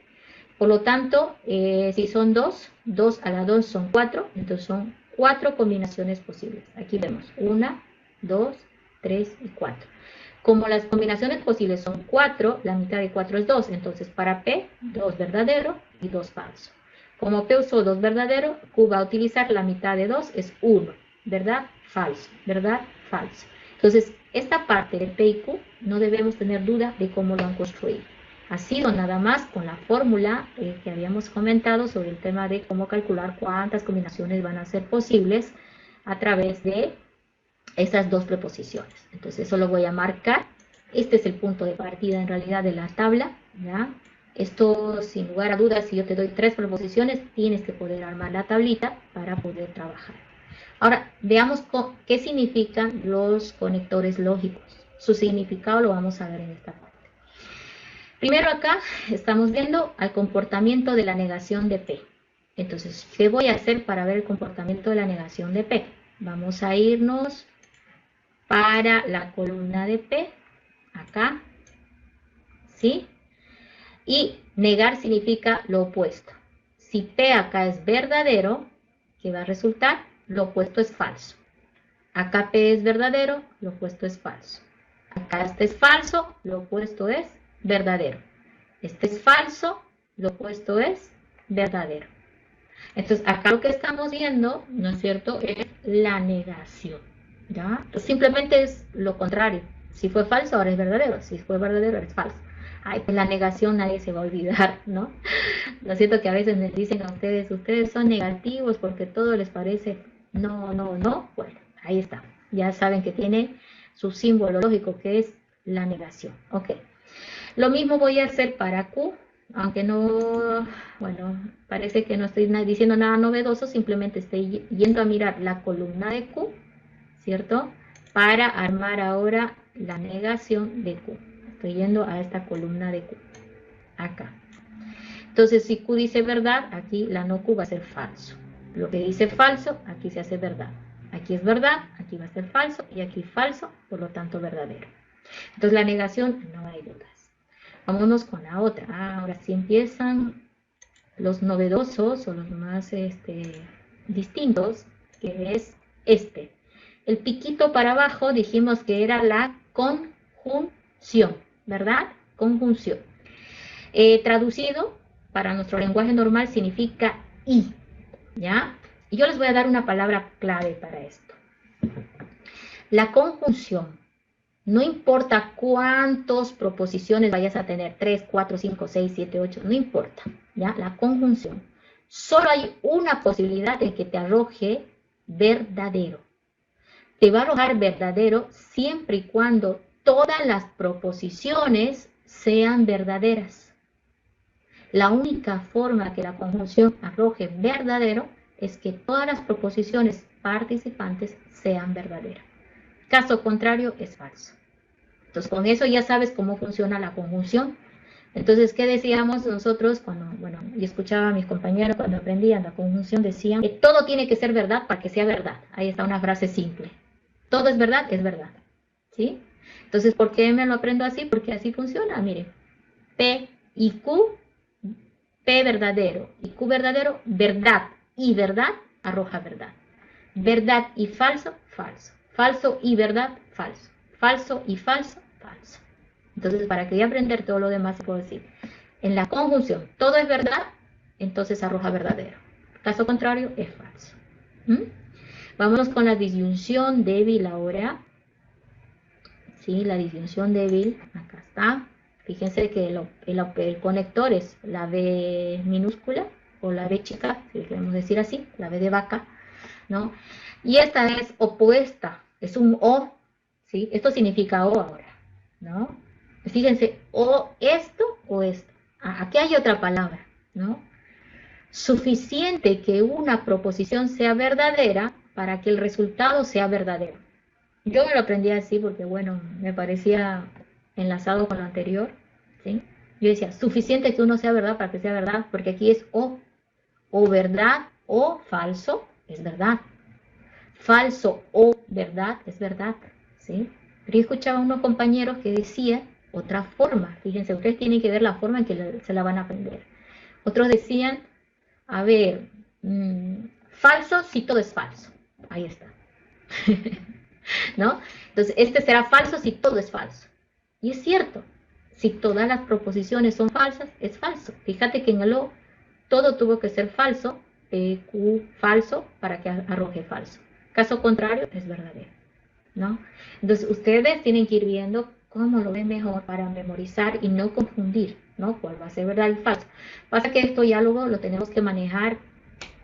Por lo tanto, si son dos a la 2 son 4, entonces son 4 combinaciones posibles. Aquí vemos 1, 2, 3 y 4. Como las combinaciones posibles son 4, la mitad de 4 es 2. Entonces para P, 2 verdadero y 2 falso. Como P usó 2 verdadero, Q va a utilizar la mitad de 2, es 1. ¿Verdad? Falso. ¿Verdad? Falso. Entonces, esta parte de P y Q no debemos tener duda de cómo lo han construido. Ha sido nada más con la fórmula que habíamos comentado sobre el tema de cómo calcular cuántas combinaciones van a ser posibles a través de esas dos preposiciones. Entonces eso lo voy a marcar. Este es el punto de partida en realidad de la tabla, ¿ya? Esto, sin lugar a dudas, si yo te doy 3 preposiciones, tienes que poder armar la tablita para poder trabajar. Ahora, veamos qué significan los conectores lógicos. Su significado lo vamos a ver en esta parte. Primero acá estamos viendo al comportamiento de la negación de P. Entonces, ¿qué voy a hacer para ver el comportamiento de la negación de P? Vamos a irnos para la columna de P, acá, ¿sí? Y negar significa lo opuesto. Si P acá es verdadero, ¿qué va a resultar? Lo opuesto es falso. Acá P es verdadero, lo opuesto es falso. Acá este es falso, lo opuesto es verdadero. Este es falso, lo opuesto es verdadero. Entonces, acá lo que estamos viendo, ¿no es cierto?, es la negación, ¿ya? Entonces, simplemente es lo contrario. Si fue falso, ahora es verdadero. Si fue verdadero, ahora es falso. Ay, pues la negación nadie se va a olvidar, ¿no? Lo siento que a veces les dicen a ustedes son negativos porque todo les parece no, no, no. Bueno, ahí está. Ya saben que tiene su símbolo lógico que es la negación. Ok. Lo mismo voy a hacer para Q, aunque no, bueno, parece que no estoy diciendo nada novedoso, simplemente estoy yendo a mirar la columna de Q, ¿cierto? Para armar ahora la negación de Q. Estoy yendo a esta columna de Q, acá. Entonces, si Q dice verdad, aquí la no Q va a ser falso. Lo que dice falso, aquí se hace verdad. Aquí es verdad, aquí va a ser falso, y aquí falso, por lo tanto verdadero. Entonces, la negación no hay dudas. Vámonos con la otra. Ahora sí empiezan los novedosos o los más distintos, que es este. El piquito para abajo dijimos que era la conjunción, ¿verdad? Conjunción. Traducido para nuestro lenguaje normal significa y, ¿ya? Y yo les voy a dar una palabra clave para esto. La conjunción, no importa cuántas proposiciones vayas a tener, 3, 4, 5, 6, 7, 8, no importa, ¿ya? La conjunción. Solo hay una posibilidad de que te arroje verdadero. Te va a arrojar verdadero siempre y cuando todas las proposiciones sean verdaderas. La única forma que la conjunción arroje verdadero es que todas las proposiciones participantes sean verdaderas. Caso contrario, es falso. Entonces, con eso ya sabes cómo funciona la conjunción. Entonces, ¿qué decíamos nosotros cuando, bueno, yo escuchaba a mis compañeros cuando aprendían la conjunción, decían que todo tiene que ser verdad para que sea verdad. Ahí está una frase simple. Todo es verdad, ¿sí? Entonces, ¿por qué me lo aprendo así? Porque así funciona, miren. P y Q, P verdadero y Q verdadero, verdad y verdad arroja verdad. Verdad y falso, falso. Falso y verdad, falso. Falso y falso, falso. Entonces, para que ya aprender todo lo demás, se puede decir, en la conjunción, todo es verdad, entonces arroja verdadero. Caso contrario, es falso. Vámonos con la disyunción débil ahora. Sí, la disyunción débil, acá está. Fíjense que el conector es la B minúscula, o la B chica, si queremos decir así, la B de vaca, ¿no? Y esta es opuesta, es un O, ¿sí? Esto significa O ahora, ¿no? Fíjense, o esto. Aquí hay otra palabra, ¿no? Suficiente que una proposición sea verdadera para que el resultado sea verdadero. Yo me lo aprendí así porque, bueno, me parecía enlazado con lo anterior, ¿sí? Yo decía, suficiente que uno sea verdad para que sea verdad, porque aquí es o verdad o falso, es verdad. Falso o verdad, es verdad, ¿sí? Pero yo escuchaba a unos compañeros que decían otra forma. Fíjense, ustedes tienen que ver la forma en que se la van a aprender. Otros decían, a ver, falso si todo es falso. Ahí está. ¿No? Entonces, este será falso si todo es falso. Y es cierto, si todas las proposiciones son falsas, es falso. Fíjate que en el O todo tuvo que ser falso, Q falso, para que arroje falso. Caso contrario, es verdadero, ¿no? Entonces, ustedes tienen que ir viendo cómo lo ven mejor para memorizar y no confundir, ¿no? Cuál va a ser verdad y falso. Pasa que esto ya luego lo tenemos que manejar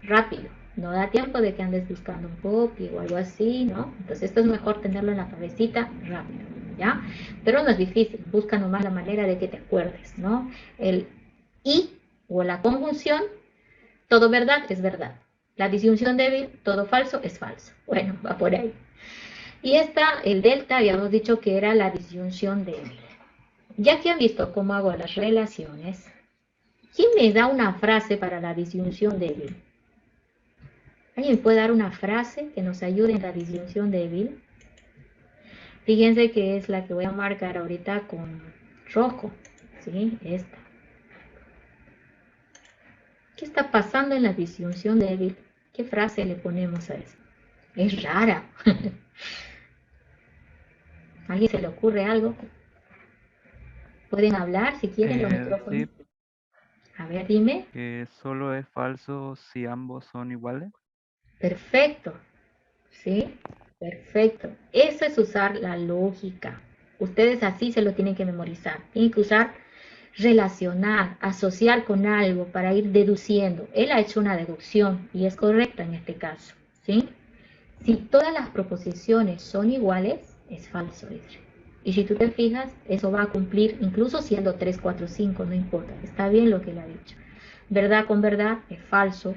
rápido. No da tiempo de que andes buscando un copy o algo así, ¿no? Entonces, esto es mejor tenerlo en la cabecita rápido, ¿ya? Pero no es difícil. Busca nomás la manera de que te acuerdes, ¿no? El y o la conjunción, todo verdad es verdad. La disyunción débil, todo falso es falso. Bueno, va por ahí. Y esta, el delta, habíamos dicho que era la disyunción débil. Ya que han visto cómo hago las relaciones, ¿quién me da una frase para la disyunción débil? ¿Alguien puede dar una frase que nos ayude en la disyunción débil? Fíjense que es la que voy a marcar ahorita con rojo. ¿sí? Esta. ¿Qué está pasando en la disyunción débil? ¿Qué frase le ponemos a eso? Es rara. ¿A alguien se le ocurre algo? Pueden hablar si quieren los micrófonos. Sí, A ver, dime. que solo es falso si ambos son iguales. Perfecto. ¿Sí? Perfecto. Eso es usar la lógica. Ustedes así se lo tienen que memorizar. Tienen que usar relacionar, asociar con algo para ir deduciendo. Él ha hecho una deducción y es correcta en este caso. ¿Sí? Si todas las proposiciones son iguales, es falso, dice. Y si tú te fijas, eso va a cumplir, incluso siendo 3, 4, 5, no importa. Está bien lo que él ha dicho. Verdad con verdad es falso,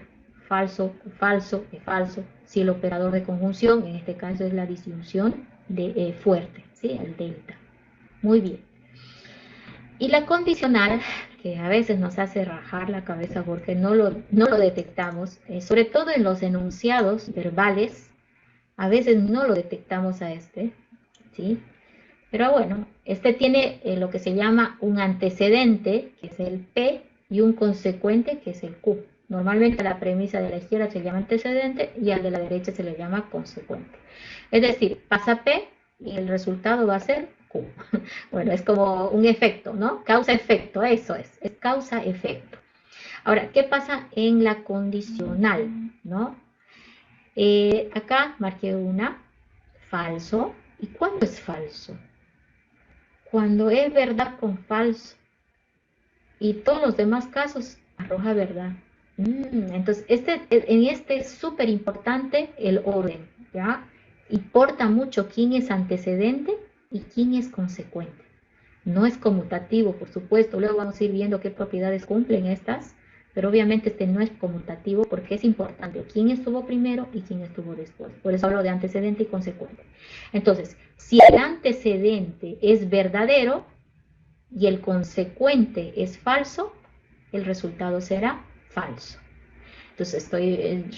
falso, falso, es falso. Si el operador de conjunción, en este caso es la disyunción de fuerte, ¿sí? El delta. Muy bien. Y la condicional, que a veces nos hace rajar la cabeza porque no lo detectamos, sobre todo en los enunciados verbales, a veces no lo detectamos a este, ¿sí? Pero bueno, este tiene lo que se llama un antecedente, que es el P, y un consecuente, que es el Q. Normalmente la premisa de la izquierda se llama antecedente y al de la derecha se le llama consecuente. Es decir, pasa P y el resultado va a ser Q. Bueno, es como un efecto, ¿no? Causa-efecto, eso es causa-efecto. Ahora, ¿qué pasa en la condicional, ¿no? Acá marqué una, falso. ¿Y cuándo es falso? Cuando es verdad con falso. Y todos los demás casos arroja verdad. Entonces, en este es súper importante el orden, ¿ya? Importa mucho quién es antecedente y quién es consecuente. No es conmutativo, por supuesto. Luego vamos a ir viendo qué propiedades cumplen estas. Pero obviamente este no es conmutativo porque es importante quién estuvo primero y quién estuvo después. Por eso hablo de antecedente y consecuente. Entonces, si el antecedente es verdadero y el consecuente es falso, el resultado será falso. Entonces,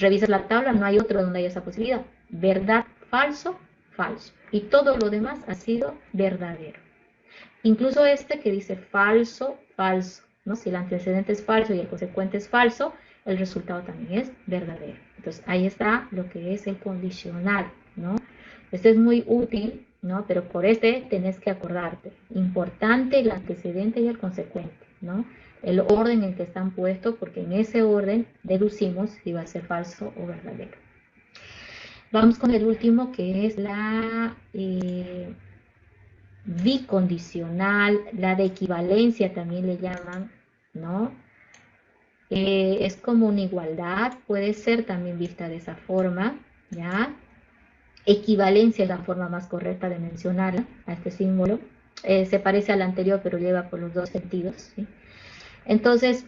revisas la tabla, no hay otro donde haya esa posibilidad. Verdad, falso, falso. Y todo lo demás ha sido verdadero. Incluso este que dice falso, falso, ¿no? Si el antecedente es falso y el consecuente es falso, el resultado también es verdadero. Entonces, ahí está lo que es el condicional, ¿no? Este es muy útil, ¿no? Pero por este tenés que acordarte. Importante el antecedente y el consecuente, ¿no? El orden en que están puestos, porque en ese orden deducimos si va a ser falso o verdadero. Vamos con el último, que es la bicondicional, la de equivalencia también le llaman, ¿no? Es como una igualdad, puede ser también vista de esa forma, ¿ya? Equivalencia es la forma más correcta de mencionarla, a este símbolo. Se parece al anterior, pero lleva por los dos sentidos, ¿sí? Entonces,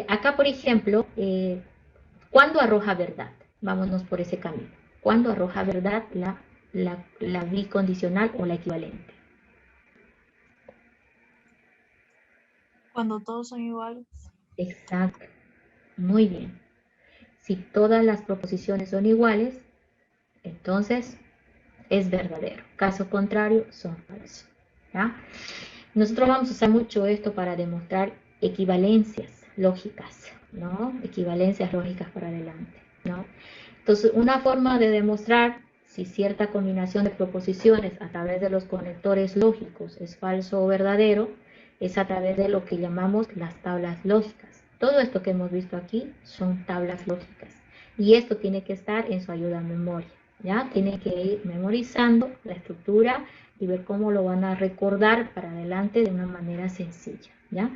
acá, por ejemplo, ¿cuándo arroja verdad? Vámonos por ese camino. ¿Cuándo arroja verdad la bicondicional o la equivalente? Cuando todos son iguales. Exacto. Muy bien. Si todas las proposiciones son iguales, entonces es verdadero. Caso contrario, son falsos. ¿Ya? Nosotros vamos a usar mucho esto para demostrar equivalencias lógicas, ¿no? Equivalencias lógicas para adelante, ¿no? Entonces, una forma de demostrar si cierta combinación de proposiciones a través de los conectores lógicos es falso o verdadero es a través de lo que llamamos las tablas lógicas. Todo esto que hemos visto aquí son tablas lógicas. Y esto tiene que estar en su ayuda a memoria, ¿ya? Tienen que ir memorizando la estructura y ver cómo lo van a recordar para adelante de una manera sencilla, ¿ya?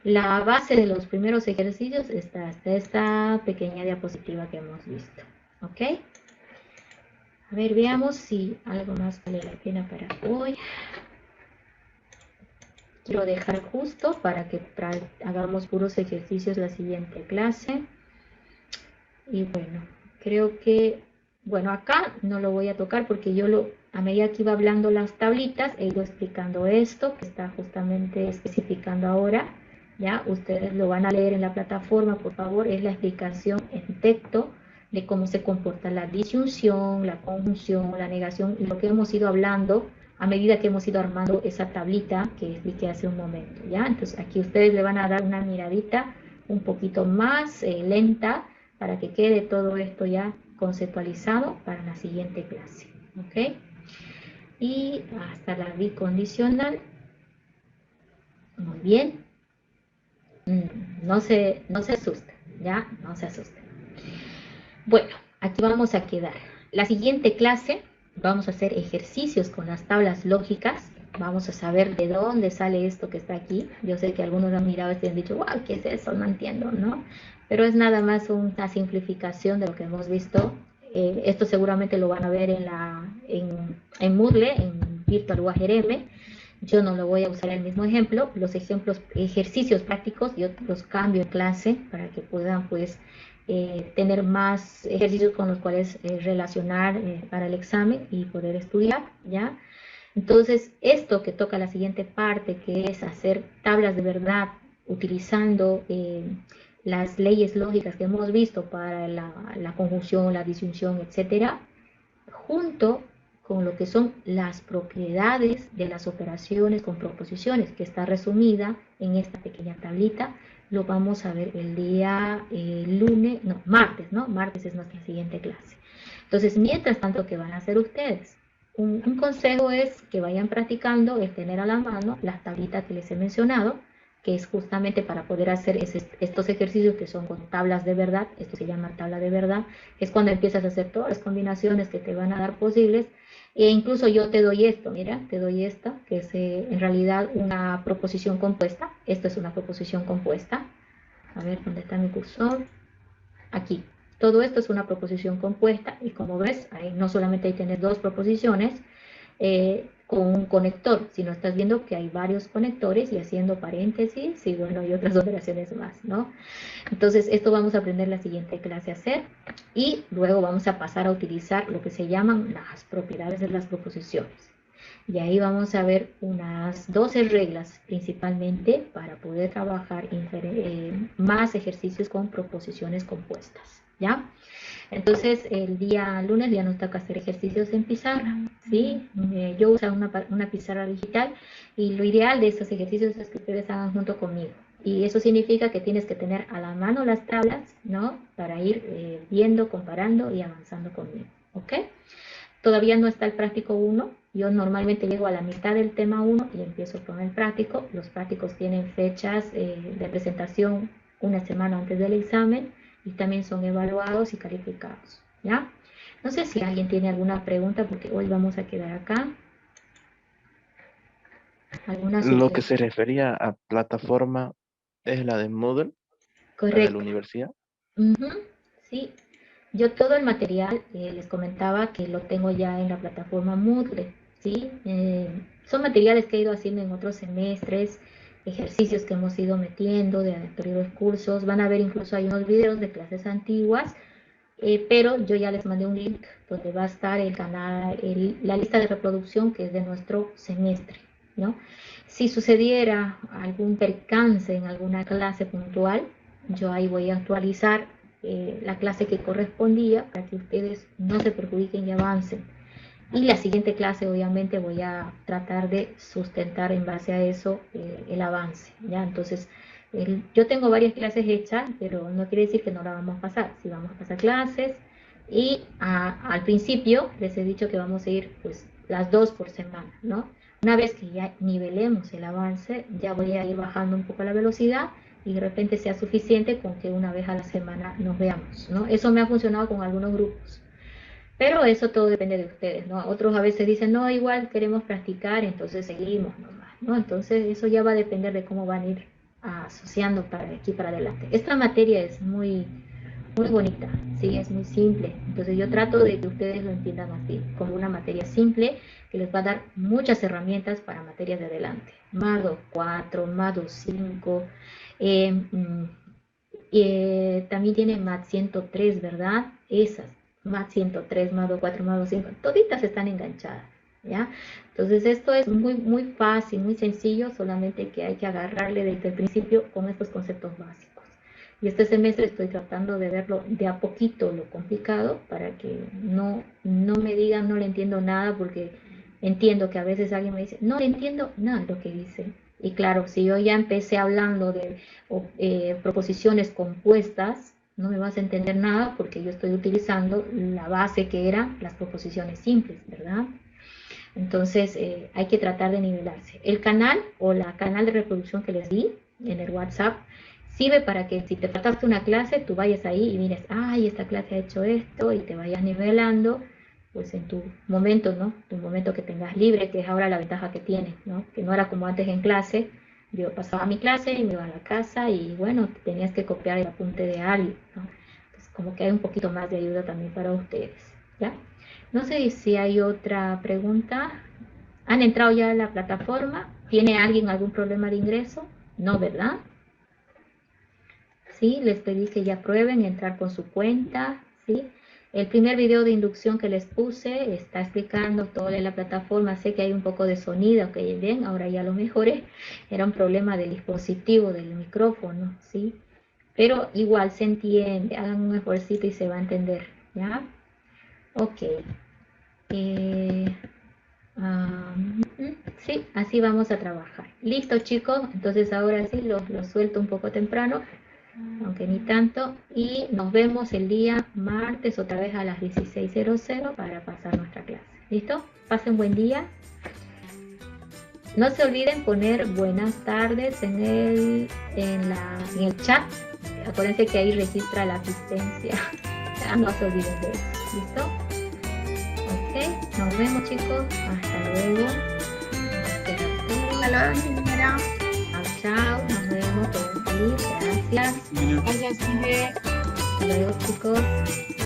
La base de los primeros ejercicios está hasta esta pequeña diapositiva que hemos visto, ¿ok? A ver, veamos si algo más vale la pena para hoy. Quiero dejar justo para que hagamos puros ejercicios la siguiente clase. Y bueno, creo que, bueno, acá no lo voy a tocar porque a medida que iba hablando las tablitas, he ido explicando esto que está justamente especificando ahora. ¿Ya? Ustedes lo van a leer en la plataforma, por favor, es la explicación en texto de cómo se comporta la disyunción, la conjunción, la negación y lo que hemos ido hablando a medida que hemos ido armando esa tablita que expliqué hace un momento, ¿ya? Entonces aquí ustedes le van a dar una miradita un poquito más lenta para que quede todo esto ya conceptualizado para la siguiente clase, ¿ok? Y hasta la bicondicional, muy bien. No se asusten, ¿ya? No se asusten. Bueno, aquí vamos a quedar. La siguiente clase vamos a hacer ejercicios con las tablas lógicas. Vamos a saber de dónde sale esto que está aquí. Yo sé que algunos han mirado esto y han dicho, wow, ¿qué es eso? No entiendo, ¿no? Pero es nada más una simplificación de lo que hemos visto. Esto seguramente lo van a ver en Moodle, en Virtual UAGRM. Yo no lo voy a usar el mismo ejemplo. Los ejemplos, ejercicios prácticos, yo los cambio en clase para que puedan, pues, tener más ejercicios con los cuales relacionar para el examen y poder estudiar, ¿ya? Entonces, esto que toca la siguiente parte, que es hacer tablas de verdad utilizando las leyes lógicas que hemos visto para la conjunción, la disyunción, etcétera, junto con lo que son las propiedades de las operaciones con proposiciones, que está resumida en esta pequeña tablita. Lo vamos a ver el día martes, ¿no? Martes es nuestra siguiente clase. Entonces, mientras tanto, ¿qué van a hacer ustedes? Un consejo es que vayan practicando el tener a la mano las tablitas que les he mencionado, que es justamente para poder hacer estos ejercicios que son con tablas de verdad. Esto se llama tabla de verdad, que es cuando empiezas a hacer todas las combinaciones que te van a dar posibles. E incluso yo te doy esto, mira, te doy esta, que es en realidad una proposición compuesta. Esto es una proposición compuesta. A ver, ¿dónde está mi cursor? Aquí. Todo esto es una proposición compuesta y como ves, ahí no solamente hay tener dos proposiciones con un conector, sino estás viendo que hay varios conectores y haciendo paréntesis y bueno, y otras operaciones más, ¿no? Entonces, esto vamos a aprender la siguiente clase a hacer y luego vamos a pasar a utilizar lo que se llaman las propiedades de las proposiciones. Y ahí vamos a ver unas 12 reglas principalmente para poder trabajar más ejercicios con proposiciones compuestas, ¿ya? Entonces, el día lunes ya nos toca hacer ejercicios en pizarra, ¿sí? Yo uso una pizarra digital y lo ideal de estos ejercicios es que ustedes hagan junto conmigo. Y eso significa que tienes que tener a la mano las tablas, ¿no? Para ir viendo, comparando y avanzando conmigo, ¿ok? Todavía no está el práctico 1. Yo normalmente llego a la mitad del tema 1 y empiezo con el práctico. Los prácticos tienen fechas de presentación una semana antes del examen y también son evaluados y calificados, ¿ya? No sé si alguien tiene alguna pregunta porque hoy vamos a quedar acá. ¿Alguna Lo que se sugerencia? refería a plataforma es la de Moodle, la de la Correcto. universidad. Sí, yo todo el material les comentaba que lo tengo ya en la plataforma Moodle, ¿sí? Son materiales que he ido haciendo en otros semestres, ejercicios que hemos ido metiendo de anteriores cursos. Van a ver incluso hay unos videos de clases antiguas, pero yo ya les mandé un link donde va a estar el canal, la lista de reproducción que es de nuestro semestre, ¿no? Si sucediera algún percance en alguna clase puntual, yo ahí voy a actualizar la clase que correspondía para que ustedes no se perjudiquen y avancen. Y la siguiente clase obviamente voy a tratar de sustentar en base a eso el avance, ¿ya? Entonces, yo tengo varias clases hechas, pero no quiere decir que no la vamos a pasar. Sí vamos a pasar clases y al principio les he dicho que vamos a ir pues las 2 por semana, ¿no? Una vez que ya nivelemos el avance, ya voy a ir bajando un poco la velocidad y de repente sea suficiente con que una vez a la semana nos veamos, ¿no? Eso me ha funcionado con algunos grupos. Pero eso todo depende de ustedes, ¿no? Otros a veces dicen, no, igual queremos practicar, entonces seguimos nomás, ¿no? Entonces eso ya va a depender de cómo van a ir asociando para aquí para adelante. Esta materia es muy bonita, sí, es muy simple. Entonces yo trato de que ustedes lo entiendan así, como una materia simple que les va a dar muchas herramientas para materias de adelante. MADO 4, MADO 5, también tiene MAT 103, ¿verdad? Esas, MAT 103, MADO 4, MADO 5, toditas están enganchadas, ¿ya? Entonces esto es muy fácil, muy sencillo, solamente que hay que agarrarle desde el principio con estos conceptos básicos. Y este semestre estoy tratando de verlo de a poquito lo complicado para que no me digan no le entiendo nada porque entiendo que a veces alguien me dice, no entiendo nada de lo que dice. Y claro, si yo ya empecé hablando de proposiciones compuestas, no me vas a entender nada porque yo estoy utilizando la base que eran las proposiciones simples, ¿verdad? Entonces hay que tratar de nivelarse. El canal o la canal de reproducción que les di en el WhatsApp sirve para que si te faltaste una clase, tú vayas ahí y mires, ay, esta clase ha hecho esto, y te vayas nivelando, pues en tu momento, ¿no? Tu momento que tengas libre, que es ahora la ventaja que tienes, ¿no? Que no era como antes en clase, yo pasaba mi clase y me iba a la casa y bueno, tenías que copiar el apunte de alguien, ¿no? Entonces como que hay un poquito más de ayuda también para ustedes, ¿ya? No sé si hay otra pregunta. ¿Han entrado ya a la plataforma? ¿Tiene alguien algún problema de ingreso? No, ¿verdad? Sí, les pedí que ya prueben entrar con su cuenta, ¿sí? El primer video de inducción que les puse está explicando todo de la plataforma. Sé que hay un poco de sonido, ok, bien, ahora ya lo mejoré. Era un problema del dispositivo, del micrófono, ¿sí? Pero igual se entiende, hagan un esfuerzo y se va a entender, ¿ya? Ok. Sí, así vamos a trabajar. Listo, chicos, entonces ahora sí los suelto un poco temprano, aunque ni tanto, y nos vemos el día martes otra vez a las 16:00 para pasar nuestra clase. ¿Listo? Pasen buen día. No se olviden poner buenas tardes en el chat. Acuérdense que ahí registra la asistencia. No se olviden de eso. ¿Listo? Ok, nos vemos, chicos. Hasta luego. Hasta luego, señora. Chao, nos vemos. Pueden salir. Gracias. Gracias, Miguel. Hasta luego, chicos.